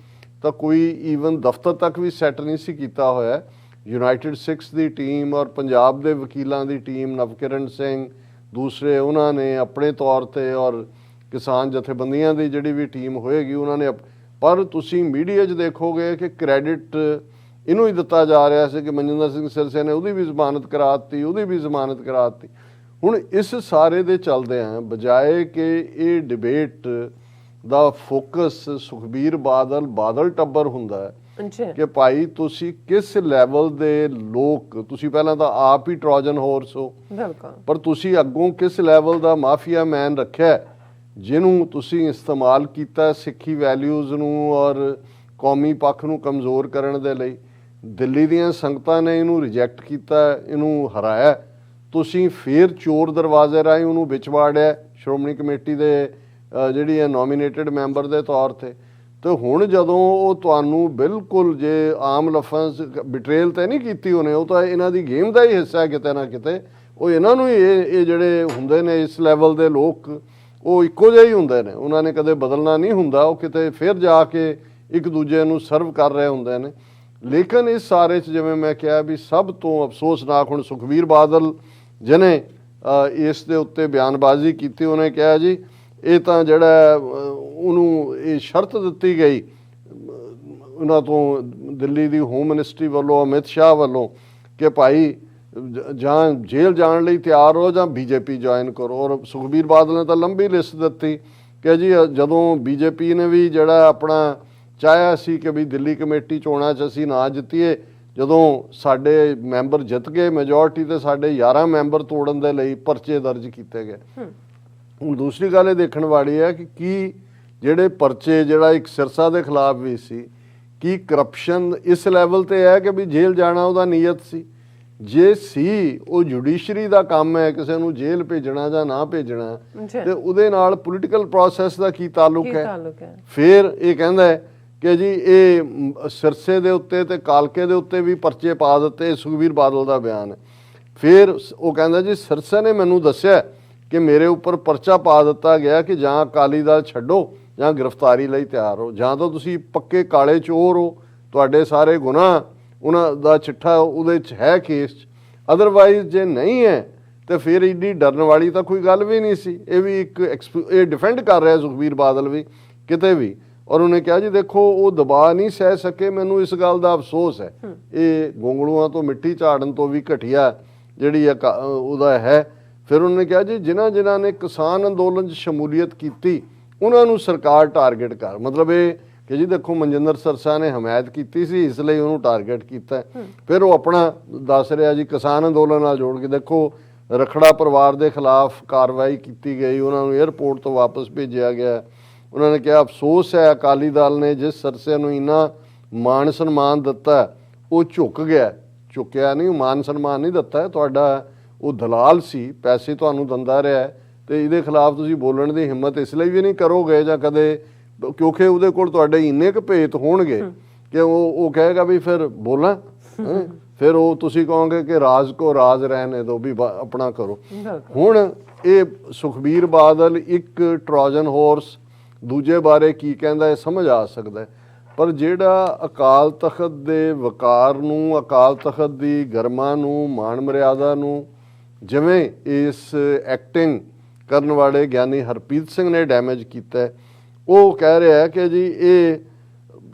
ਤਾਂ ਕੋਈ ਈਵਨ ਦਫ਼ਤਰ ਤੱਕ ਵੀ ਸੈੱਟ ਨਹੀਂ ਸੀ ਕੀਤਾ ਹੋਇਆ। ਯੂਨਾਈਟਿਡ ਸਿੱਖਸ ਦੀ ਟੀਮ ਔਰ ਪੰਜਾਬ ਦੇ ਵਕੀਲਾਂ ਦੀ ਟੀਮ, ਨਵਕਿਰਨ ਸਿੰਘ, ਦੂਸਰੇ ਉਹਨਾਂ ਨੇ ਆਪਣੇ ਤੌਰ ਤੇ, ਔਰ ਕਿਸਾਨ ਜਥੇਬੰਦੀਆਂ ਦੀ ਜਿਹੜੀ ਵੀ ਟੀਮ ਹੋਏਗੀ ਉਹਨਾਂ ਨੇ। ਪਰ ਤੁਸੀਂ ਮੀਡੀਆ 'ਚ ਦੇਖੋਗੇ ਕਿ ਕ੍ਰੈਡਿਟ ਇਹਨੂੰ ਹੀ ਦਿੱਤਾ ਜਾ ਰਿਹਾ ਸੀ ਕਿ ਮਨਜਿੰਦਰ ਸਿੰਘ ਸਿਰਸੇ ਨੇ ਉਹਦੀ ਵੀ ਜ਼ਮਾਨਤ ਕਰਾ ਦਿੱਤੀ, ਹੁਣ ਇਸ ਸਾਰੇ ਦੇ ਚੱਲਦਿਆਂ ਬਜਾਏ ਕਿ ਇਹ ਡਿਬੇਟ ਦਾ ਫੋਕਸ ਸੁਖਬੀਰ ਬਾਦਲ ਟੱਬਰ ਹੁੰਦਾ ਹੈ ਕਿ ਭਾਈ ਤੁਸੀਂ ਕਿਸ ਲੈਵਲ ਦੇ ਲੋਕ, ਤੁਸੀਂ ਪਹਿਲਾਂ ਤਾਂ ਆਪ ਹੀ ਟਰੋਜਨ ਹੋਰਸ ਹੋ, ਪਰ ਤੁਸੀਂ ਅੱਗੋਂ ਕਿਸ ਲੈਵਲ ਦਾ ਮਾਫੀਆ ਮੈਨ ਰੱਖਿਆ ਜਿਹਨੂੰ ਤੁਸੀਂ ਇਸਤੇਮਾਲ ਕੀਤਾ ਸਿੱਖੀ ਵੈਲਿਊਜ਼ ਨੂੰ ਔਰ ਕੌਮੀ ਪੱਖ ਨੂੰ ਕਮਜ਼ੋਰ ਕਰਨ ਦੇ ਲਈ। ਦਿੱਲੀ ਦੀਆਂ ਸੰਗਤਾਂ ਨੇ ਇਹਨੂੰ ਰਿਜੈਕਟ ਕੀਤਾ, ਇਹਨੂੰ ਹਰਾਇਆ, ਤੁਸੀਂ ਫਿਰ ਚੋਰ ਦਰਵਾਜ਼ੇ ਰਾਹੀਂ ਉਹਨੂੰ ਵਿੱਚ ਵਾੜਿਆ ਸ਼੍ਰੋਮਣੀ ਕਮੇਟੀ ਦੇ ਜਿਹੜੀ ਹੈ ਨੋਮੀਨੇਟਡ ਮੈਂਬਰ ਦੇ ਤੌਰ ਤੇ। ਤੇ ਹੁਣ ਜਦੋਂ ਉਹ ਤੁਹਾਨੂੰ ਬਿਲਕੁਲ ਜੇ ਆਮ ਲਫ਼ਜ਼ ਬਿਟਰੇਲ ਤੇ ਨਹੀਂ ਕੀਤੀ ਉਹਨੇ, ਉਹ ਤਾਂ ਇਹਨਾਂ ਦੀ ਗੇਮ ਦਾ ਹੀ ਹਿੱਸਾ ਹੈ ਕਿਤੇ ਨਾ ਕਿਤੇ। ਉਹ ਇਹਨਾਂ ਨੂੰ ਹੀ ਇਹ ਜਿਹੜੇ ਹੁੰਦੇ ਨੇ ਇਸ ਲੈਵਲ ਦੇ ਲੋਕ, ਉਹ ਇੱਕੋ ਜਿਹੇ ਹੀ ਹੁੰਦੇ ਨੇ, ਉਹਨਾਂ ਨੇ ਕਦੇ ਬਦਲਣਾ ਨਹੀਂ ਹੁੰਦਾ। ਉਹ ਕਿਤੇ ਫਿਰ ਜਾ ਕੇ ਇੱਕ ਦੂਜੇ ਨੂੰ ਸਰਵ ਕਰ ਰਹੇ ਹੁੰਦੇ ਨੇ। ਲੇਕਿਨ ਇਸ ਸਾਰੇ 'ਚ ਜਿਵੇਂ ਮੈਂ ਕਿਹਾ ਵੀ ਸਭ ਤੋਂ ਅਫਸੋਸਨਾਕ ਹੁਣ ਸੁਖਬੀਰ ਬਾਦਲ ਜਿਹਨੇ ਇਸ ਦੇ ਉੱਤੇ ਬਿਆਨਬਾਜ਼ੀ ਕੀਤੀ, ਉਹਨੇ ਕਿਹਾ ਜੀ ਇਹ ਤਾਂ ਜਿਹੜਾ ਉਹਨੂੰ ਇਹ ਸ਼ਰਤ ਦਿੱਤੀ ਗਈ ਉਹਨਾਂ ਤੋਂ ਦਿੱਲੀ ਦੀ ਹੋਮ ਮਿਨਿਸਟਰੀ ਵੱਲੋਂ, ਅਮਿਤ ਸ਼ਾਹ ਵੱਲੋਂ, ਕਿ ਭਾਈ ਜਾਂ ਜੇਲ੍ਹ ਜਾਣ ਲਈ ਤਿਆਰ ਹੋ ਜਾਂ ਬੀਜੇਪੀ ਜੁਆਇਨ ਕਰੋ। ਔਰ ਸੁਖਬੀਰ ਬਾਦਲ ਨੇ ਤਾਂ ਲੰਬੀ ਲਿਸਟ ਦਿੱਤੀ ਕਿ ਜੀ ਜਦੋਂ ਬੀਜੇਪੀ ਨੇ ਵੀ ਜਿਹੜਾ ਆਪਣਾ ਚਾਹਿਆ ਸੀ ਕਿ ਵੀ ਦਿੱਲੀ ਕਮੇਟੀ ਚੋਣਾਂ 'ਚ ਅਸੀਂ ਨਾ ਜਿੱਤੀਏ, ਜਦੋਂ ਸਾਡੇ ਮੈਂਬਰ ਜਿੱਤ ਗਏ ਮੈਜੋਰਟੀ, ਤੇ ਸਾਡੇ 11 ਮੈਂਬਰ ਤੋੜਨ ਦੇ ਲਈ ਪਰਚੇ ਦਰਜ ਕੀਤੇ ਗਏ। ਹੁਣ ਦੂਸਰੀ ਗੱਲ ਇਹ ਦੇਖਣ ਵਾਲੀ ਹੈ ਕਿ ਕੀ ਜਿਹੜੇ ਪਰਚੇ, ਜਿਹੜਾ ਇੱਕ ਸਿਰਸਾ ਦੇ ਖਿਲਾਫ ਵੀ ਸੀ, ਕਿ ਕਰਪਸ਼ਨ ਇਸ ਲੈਵਲ ਤੇ ਹੈ ਕਿ ਵੀ ਜੇਲ੍ਹ ਜਾਣਾ ਉਹਦਾ ਨੀਅਤ ਸੀ? ਜੇ ਸੀ, ਉਹ ਜੁਡੀਸ਼ਰੀ ਦਾ ਕੰਮ ਹੈ ਕਿਸੇ ਨੂੰ ਜੇਲ੍ਹ ਭੇਜਣਾ ਜਾਂ ਨਾ ਭੇਜਣਾ, ਤੇ ਉਹਦੇ ਨਾਲ ਪੋਲੀਟੀਕਲ ਪ੍ਰੋਸੈਸ ਦਾ ਕੀ ਤਾਲੁਕ ਹੈ? ਫਿਰ ਇਹ ਕਹਿੰਦਾ ਹੈ ਕਿ ਜੀ ਇਹ ਸਿਰਸੇ ਦੇ ਉੱਤੇ ਤੇ ਕਾਲਕੇ ਦੇ ਉੱਤੇ ਵੀ ਪਰਚੇ ਪਾ ਦਿੱਤੇ। ਸੁਖਬੀਰ ਬਾਦਲ ਦਾ ਬਿਆਨ ਹੈ। ਫਿਰ ਉਹ ਕਹਿੰਦਾ ਜੀ ਸਿਰਸੇ ਨੇ ਮੈਨੂੰ ਦੱਸਿਆ ਕਿ ਮੇਰੇ ਉੱਪਰ ਪਰਚਾ ਪਾ ਦਿੱਤਾ ਗਿਆ ਕਿ ਜਾਂ ਅਕਾਲੀ ਦਲ ਛੱਡੋ ਜਾਂ ਗ੍ਰਿਫਤਾਰੀ ਲਈ ਤਿਆਰ ਹੋ, ਜਾਂ ਤਾਂ ਤੁਸੀਂ ਪੱਕੇ ਕਾਲੇ ਚੋਰ ਹੋ, ਤੁਹਾਡੇ ਸਾਰੇ ਗੁਨਾਹ ਉਹਨਾਂ ਦਾ ਚਿੱਠਾ ਉਹਦੇ 'ਚ ਹੈ ਕੇਸ 'ਚ, ਅਦਰਵਾਈਜ਼ ਜੇ ਨਹੀਂ ਹੈ ਤੇ ਫਿਰ ਇੰਨੀ ਡਰਨ ਵਾਲੀ ਤਾਂ ਕੋਈ ਗੱਲ ਵੀ ਨਹੀਂ ਸੀ। ਇਹ ਵੀ ਇੱਕ ਇਹ ਡਿਫੈਂਡ ਕਰ ਰਿਹਾ ਸੁਖਬੀਰ ਬਾਦਲ ਵੀ ਕਿਤੇ ਵੀ। ਔਰ ਉਹਨੇ ਕਿਹਾ ਜੀ ਦੇਖੋ ਉਹ ਦਬਾਅ ਨਹੀਂ ਸਹਿ ਸਕੇ, ਮੈਨੂੰ ਇਸ ਗੱਲ ਦਾ ਅਫਸੋਸ ਹੈ। ਇਹ ਗੋਂਗਲੂਆਂ ਤੋਂ ਮਿੱਟੀ ਝਾੜਨ ਤੋਂ ਵੀ ਘਟੀਆ ਜਿਹੜੀ ਉਹਦਾ ਹੈ। ਫਿਰ ਉਹਨੇ ਕਿਹਾ ਜੀ ਜਿਨ੍ਹਾਂ ਨੇ ਕਿਸਾਨ ਅੰਦੋਲਨ 'ਚ ਸ਼ਮੂਲੀਅਤ ਕੀਤੀ ਉਹਨਾਂ ਨੂੰ ਸਰਕਾਰ ਟਾਰਗੇਟ ਕਰ, ਮਤਲਬ ਇਹ ਕਿ ਜੀ ਦੇਖੋ ਮਨਜਿੰਦਰ ਸਿਰਸਾ ਨੇ ਹਮਾਇਤ ਕੀਤੀ ਸੀ ਇਸ ਲਈ ਉਹਨੂੰ ਟਾਰਗੇਟ ਕੀਤਾ। ਫਿਰ ਉਹ ਆਪਣਾ ਦੱਸ ਰਿਹਾ ਜੀ ਕਿਸਾਨ ਅੰਦੋਲਨ ਨਾਲ ਜੋੜ ਕੇ ਦੇਖੋ ਰਖੜਾ ਪਰਿਵਾਰ ਦੇ ਖਿਲਾਫ ਕਾਰਵਾਈ ਕੀਤੀ ਗਈ, ਉਹਨਾਂ ਨੂੰ 에ਅਰਪੋਰਟ ਤੋਂ ਵਾਪਸ ਭੇਜਿਆ ਗਿਆ। ਉਹਨਾਂ ਨੇ ਕਿਹਾ ਅਫਸੋਸ ਹੈ ਅਕਾਲੀ ਦਲ ਨੇ ਜਿਸ ਸਿਰਸੇ ਨੂੰ ਇੰਨਾ ਮਾਣ ਸਨਮਾਨ ਦਿੱਤਾ ਉਹ ਝੁੱਕ ਗਿਆ, ਝੁੱਕਿਆ ਨਹੀਂ, ਮਾਣ ਸਨਮਾਨ ਨਹੀਂ ਦਿੱਤਾ, ਤੁਹਾਡਾ ਉਹ ਦਲਾਲ ਸੀ, ਪੈਸੇ ਤੁਹਾਨੂੰ ਦਿੰਦਾ ਰਿਹਾ ਤੇ ਇਹਦੇ ਖਿਲਾਫ ਤੁਸੀਂ ਬੋਲਣ ਦੀ ਹਿੰਮਤ ਇਸ ਲਈ ਵੀ ਨਹੀਂ ਕਰੋਗੇ ਜਾਂ ਕਦੇ, ਕਿਉਂਕਿ ਉਹਦੇ ਕੋਲ ਤੁਹਾਡੇ ਇੰਨੇ ਕੁ ਭੇਤ ਹੋਣਗੇ ਕਿ ਉਹ ਕਹੇਗਾ ਵੀ ਫਿਰ ਬੋਲਾਂ, ਫਿਰ ਉਹ ਤੁਸੀਂ ਕਹੋਗੇ ਕਿ ਰਾਜ ਕੋ ਰਾਜ ਰਹਿਣੇ ਦਿਓ, ਵੀ ਆਪਣਾ ਕਰੋ। ਹੁਣ ਇਹ ਸੁਖਬੀਰ ਬਾਦਲ ਇੱਕ ਟਰੋਜਨ ਹੋਰਸ ਦੂਜੇ ਬਾਰੇ ਕੀ ਕਹਿੰਦਾ ਇਹ ਸਮਝ ਆ ਸਕਦਾ, ਪਰ ਜਿਹੜਾ ਅਕਾਲ ਤਖਤ ਦੇ ਵਕਾਰ ਨੂੰ, ਅਕਾਲ ਤਖਤ ਦੀ ਗਰਮਾ ਨੂੰ, ਮਾਣ ਮਰਿਆਦਾ ਨੂੰ ਜਿਵੇਂ ਇਸ ਐਕਟਿੰਗ ਕਰਨ ਵਾਲੇ ਗਿਆਨੀ ਹਰਪ੍ਰੀਤ ਸਿੰਘ ਨੇ ਡੈਮੇਜ ਕੀਤਾ, ਉਹ ਕਹਿ ਰਿਹਾ ਕਿ ਜੀ ਇਹ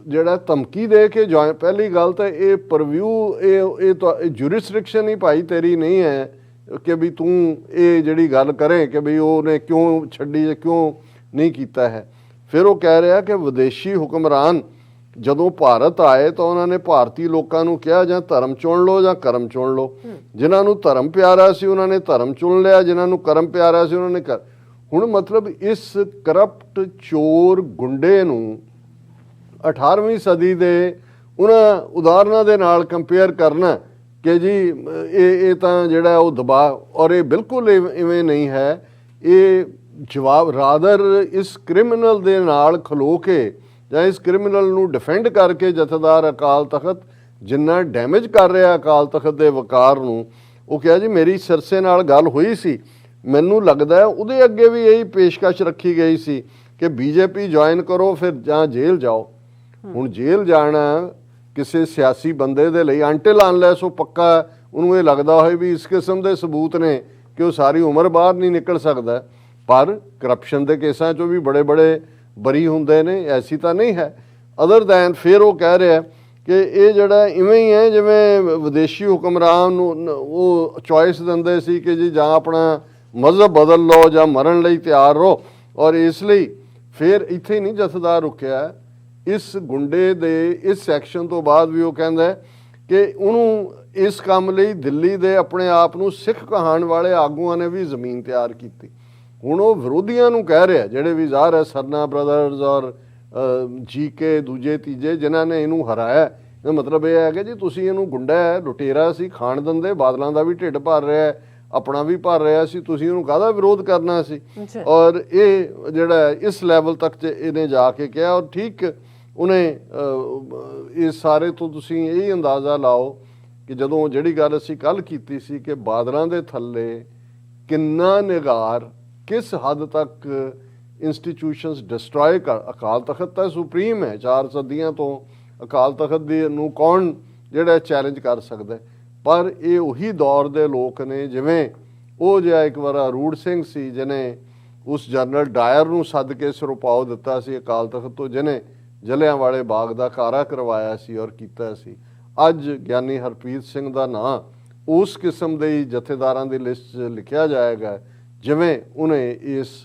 ਜਿਹੜਾ ਧਮਕੀ ਦੇ ਕੇ ਪਹਿਲੀ ਗੱਲ ਤਾਂ ਇਹ ਪ੍ਰਵਿਊ ਇਹ ਜੁਰਿਸਡਿਕਸ਼ਨ ਹੀ ਭਾਈ ਤੇਰੀ ਨਹੀਂ ਹੈ ਕਿ ਵੀ ਤੂੰ ਇਹ ਜਿਹੜੀ ਗੱਲ ਕਰੇ ਕਿ ਵੀ ਉਹਨੇ ਕਿਉਂ ਛੱਡੀ, ਕਿਉਂ ਨਹੀਂ ਕੀਤਾ ਹੈ। ਫਿਰ ਉਹ ਕਹਿ ਰਿਹਾ ਕਿ ਵਿਦੇਸ਼ੀ ਹੁਕਮਰਾਨ ਜਦੋਂ ਭਾਰਤ ਆਏ ਤਾਂ ਉਹਨਾਂ ਨੇ ਭਾਰਤੀ ਲੋਕਾਂ ਨੂੰ ਕਿਹਾ ਜਾਂ ਧਰਮ ਚੁਣ ਲਓ ਜਾਂ ਕਰਮ ਚੁਣ ਲਓ। ਜਿਨ੍ਹਾਂ ਨੂੰ ਧਰਮ ਪਿਆਰਾ ਸੀ ਉਹਨਾਂ ਨੇ ਧਰਮ ਚੁਣ ਲਿਆ, ਜਿਨ੍ਹਾਂ ਨੂੰ ਕਰਮ ਪਿਆਰਾ ਸੀ ਉਹਨਾਂ ਨੇ ਹੁਣ ਮਤਲਬ ਇਸ ਕਰਪਟ ਚੋਰ ਗੁੰਡੇ ਨੂੰ 18ਵੀਂ ਸਦੀ ਦੇ ਉਹਨਾਂ ਉਦਾਹਰਨਾਂ ਦੇ ਨਾਲ ਕੰਪੇਅਰ ਕਰਨਾ ਕਿ ਜੀ ਇਹ ਤਾਂ ਜਿਹੜਾ ਉਹ ਦਬਾਅ, ਔਰ ਇਹ ਬਿਲਕੁਲ ਇਵੇਂ ਨਹੀਂ ਹੈ। ਇਹ ਜਵਾਬ ਰਾਦਰ ਇਸ ਕ੍ਰਿਮੀਨਲ ਦੇ ਨਾਲ ਖਲੋ ਕੇ ਜਾਂ ਇਸ ਕ੍ਰਿਮੀਨਲ ਨੂੰ ਡਿਫੈਂਡ ਕਰਕੇ ਜਥੇਦਾਰ ਅਕਾਲ ਤਖਤ ਜਿੰਨਾ ਡੈਮੇਜ ਕਰ ਰਿਹਾ ਅਕਾਲ ਤਖਤ ਦੇ ਵਕਾਰ ਨੂੰ, ਉਹ ਕਿਹਾ ਜੀ ਮੇਰੀ ਸਿਰਸੇ ਨਾਲ ਗੱਲ ਹੋਈ ਸੀ, ਮੈਨੂੰ ਲੱਗਦਾ ਹੈ ਉਹਦੇ ਅੱਗੇ ਵੀ ਇਹੀ ਪੇਸ਼ਕਸ਼ ਰੱਖੀ ਗਈ ਸੀ ਕਿ ਬੀਜੇਪੀ ਜੁਆਇਨ ਕਰੋ ਫਿਰ ਜਾਂ ਜੇਲ੍ਹ ਜਾਓ। ਹੁਣ ਜੇਲ੍ਹ ਜਾਣਾ ਕਿਸੇ ਸਿਆਸੀ ਬੰਦੇ ਦੇ ਲਈ ਅੰਟਿਲ ਅਨਲੈਸ ਉਹ ਪੱਕਾ ਉਹਨੂੰ ਇਹ ਲੱਗਦਾ ਹੋਏ ਵੀ ਇਸ ਕਿਸਮ ਦੇ ਸਬੂਤ ਨੇ ਕਿ ਉਹ ਸਾਰੀ ਉਮਰ ਬਾਹਰ ਨਹੀਂ ਨਿਕਲ ਸਕਦਾ, ਪਰ ਕਰਪਸ਼ਨ ਦੇ ਕੇਸਾਂ 'ਚੋਂ ਵੀ ਬੜੇ ਬੜੇ ਬਰੀ ਹੁੰਦੇ ਨੇ, ਐਸੀ ਤਾਂ ਨਹੀਂ ਹੈ। ਅਦਰ ਦੈਨ ਫਿਰ ਉਹ ਕਹਿ ਰਿਹਾ ਕਿ ਇਹ ਜਿਹੜਾ ਇਵੇਂ ਹੀ ਹੈ ਜਿਵੇਂ ਵਿਦੇਸ਼ੀ ਹੁਕਮਰਾਨ ਨੂੰ ਉਹ ਚੋਇਸ ਦਿੰਦੇ ਸੀ ਕਿ ਜੀ ਜਾਂ ਆਪਣਾ ਮਜ਼ਹਬ ਬਦਲ ਲਓ ਜਾਂ ਮਰਨ ਲਈ ਤਿਆਰ ਰਹੋ, ਔਰ ਇਸ ਲਈ ਫਿਰ ਇੱਥੇ ਨਹੀਂ ਜਥੇਦਾਰ ਰੁਕਿਆ। ਇਸ ਗੁੰਡੇ ਦੇ ਇਸ ਸੈਕਸ਼ਨ ਤੋਂ ਬਾਅਦ ਵੀ ਉਹ ਕਹਿੰਦਾ ਕਿ ਉਹਨੂੰ ਇਸ ਕੰਮ ਲਈ ਦਿੱਲੀ ਦੇ ਆਪਣੇ ਆਪ ਨੂੰ ਸਿੱਖ ਕਹਾਣ ਵਾਲੇ ਆਗੂਆਂ ਨੇ ਵੀ ਜ਼ਮੀਨ ਤਿਆਰ ਕੀਤੀ। ਹੁਣ ਉਹ ਵਿਰੋਧੀਆਂ ਨੂੰ ਕਹਿ ਰਿਹਾ ਜਿਹੜੇ ਵੀ ਜ਼ਾਹਰ ਹੈ ਸਰਨਾ ਬ੍ਰਦਰਜ਼ ਔਰ ਜੀਕੇ ਦੂਜੇ ਤੀਜੇ ਜਿਨ੍ਹਾਂ ਨੇ ਇਹਨੂੰ ਹਰਾਇਆ, ਇਹਦਾ ਮਤਲਬ ਇਹ ਹੈ ਕਿ ਜੀ ਤੁਸੀਂ ਇਹਨੂੰ ਗੁੰਡਾ ਹੈ, ਲੁਟੇਰਾ ਸੀ, ਖਾਣ ਦਿੰਦੇ, ਬਾਦਲਾਂ ਦਾ ਵੀ ਢਿੱਡ ਭਰ ਰਿਹਾ, ਆਪਣਾ ਵੀ ਭਰ ਰਿਹਾ ਸੀ, ਤੁਸੀਂ ਇਹਨੂੰ ਕਾਹਦਾ ਵਿਰੋਧ ਕਰਨਾ ਸੀ। ਔਰ ਇਹ ਜਿਹੜਾ ਇਸ ਲੈਵਲ ਤੱਕ ਇਹਨੇ ਜਾ ਕੇ ਕਿਹਾ, ਔਰ ਠੀਕ ਉਹਨੇ ਇਸ ਸਾਰੇ ਤੋਂ ਤੁਸੀਂ ਇਹ ਅੰਦਾਜ਼ਾ ਲਾਓ ਕਿ ਜਦੋਂ ਜਿਹੜੀ ਗੱਲ ਅਸੀਂ ਕੱਲ੍ਹ ਕੀਤੀ ਸੀ ਕਿ ਬਾਦਲਾਂ ਦੇ ਥੱਲੇ ਕਿੰਨਾ ਨਿਗਾਰ, ਕਿਸ ਹੱਦ ਤੱਕ ਇੰਸਟੀਟਿਊਸ਼ਨਸ ਡਿਸਟਰੋਏ ਕਰ, ਅਕਾਲ ਤਖਤ ਤਾਂ ਸੁਪਰੀਮ ਹੈ, 4 ਸਦੀਆਂ ਤੋਂ ਅਕਾਲ ਤਖਤ ਦੀ ਨੂੰ ਕੌਣ ਜਿਹੜਾ ਚੈਲੰਜ ਕਰ ਸਕਦਾ, ਪਰ ਇਹ ਉਹੀ ਦੌਰ ਦੇ ਲੋਕ ਨੇ ਜਿਵੇਂ ਉਹ ਜਿਹਾ ਇੱਕ ਵਾਰ ਅਰੂੜ ਸਿੰਘ ਸੀ ਜਿਹਨੇ ਉਸ ਜਨਰਲ ਡਾਇਰ ਨੂੰ ਸੱਦ ਕੇ ਸਿਰੋਪਾਓ ਦਿੱਤਾ ਸੀ ਅਕਾਲ ਤਖਤ ਤੋਂ, ਜਿਹਨੇ ਜਲਿਆਂਵਾਲੇ ਬਾਗ ਦਾ ਕਾਰਾ ਕਰਵਾਇਆ ਸੀ ਔਰ ਕੀਤਾ ਸੀ। ਅੱਜ ਗਿਆਨੀ ਹਰਪ੍ਰੀਤ ਸਿੰਘ ਦਾ ਨਾਂ ਉਸ ਕਿਸਮ ਦੇ ਜਥੇਦਾਰਾਂ ਦੀ ਲਿਸਟ 'ਚ ਲਿਖਿਆ ਜਾਏਗਾ ਜਿਵੇਂ ਉਹਨੇ ਇਸ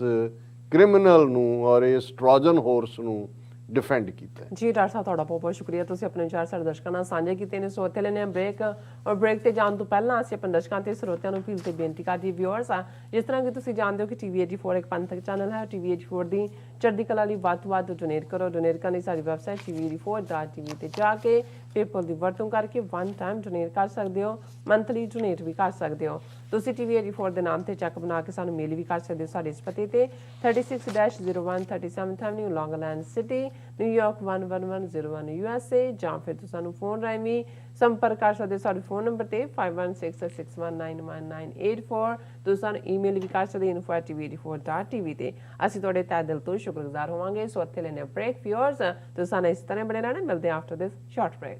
ਕ੍ਰਿਮੀਨਲ ਨੂੰ ਔਰ ਇਸ ਟਰੋਜਨ ਹੋਰਸ ਨੂੰ डिफेंड किया। जी डॉक्टर साहब तुहाडा बहुत बहुत शुक्रिया, तुसीं अपने विचार साडे दर्शकों नाल साझे कीते ने। सो इत्थे लेने ब्रेक, और ब्रेक ते जाण तो पहलां असीं अपने दर्शकों ते ਸਰੋਤਿਆਂ ਨੂੰ अपील ते बेनती करदी व्यूअर्स जिस तरह कि तुसीं जानदे हो कि TV 84 एक पंथक चैनल है। TV 84 दी ਚੜ੍ਹਦੀ ਕਲਾ ਲਈ ਵੱਧ ਤੋਂ ਵੱਧ ਡੋਨੇਟ ਕਰੋ। ਡੋਨੇਟ ਕਰਨ ਲਈ ਸਾਡੀ ਵੈਬਸਾਈਟ tv84.tv ਤੇ ਜਾ ਕੇ ਪੇਪਲ ਦੀ ਵਰਤੋਂ ਕਰਕੇ ਵਨ ਟਾਈਮ ਡੋਨੇਟ ਕਰ ਸਕਦੇ ਹੋ, ਮੰਥਲੀ ਡੋਨੇਟ ਵੀ ਕਰ ਸਕਦੇ ਹੋ। ਤੁਸੀਂ TV84 ਦੇ ਨਾਮ ਤੇ ਚੈੱਕ ਬਣਾ ਕੇ ਸਾਨੂੰ ਮੇਲ ਵੀ ਕਰ ਸਕਦੇ ਹੋ ਸਾਡੇ ਇਸ ਪਤੇ ਤੇ 36-01 37th Avenue, Long Island City, New York 11101 USA, ਜਾਂ ਫਿਰ ਤੁਸੀਂ ਸਾਨੂੰ ਫੋਨ ਰਾਹੀਂ ਵੀ ਸੰਪਰਕ ਕਰ ਸਕਦੇ ਹੋ ਸਾਡੇ ਫੋਨ ਨੰਬਰ ਤੇ 5166191984। ਤੁਸੀਂ ਸਾਨੂੰ ਈਮੇਲ ਵੀ ਕਰ ਸਕਦੇ info@tv84.tv ਤੇ। ਅਸੀਂ ਤੁਹਾਡੇ ਤਹਿ ਦਿਲ ਤੋਂ ਸ਼ੁਕਰਗੁਜ਼ਾਰ ਹੋਵਾਂਗੇ। ਸੋ ਇੱਥੇ ਲੈਣੇ ਬ੍ਰੇਕ ਫਿਓਰਸ, ਤੁਸੀਂ ਸਾਨੂੰ ਇਸ ਤਰ੍ਹਾਂ ਬਣੇ ਰਹਿਣਾ। ਮਿਲਦੇ ਆਫਟਰ ਦਿਸ ਸ਼ਾਰਟ ਬ੍ਰੇਕ।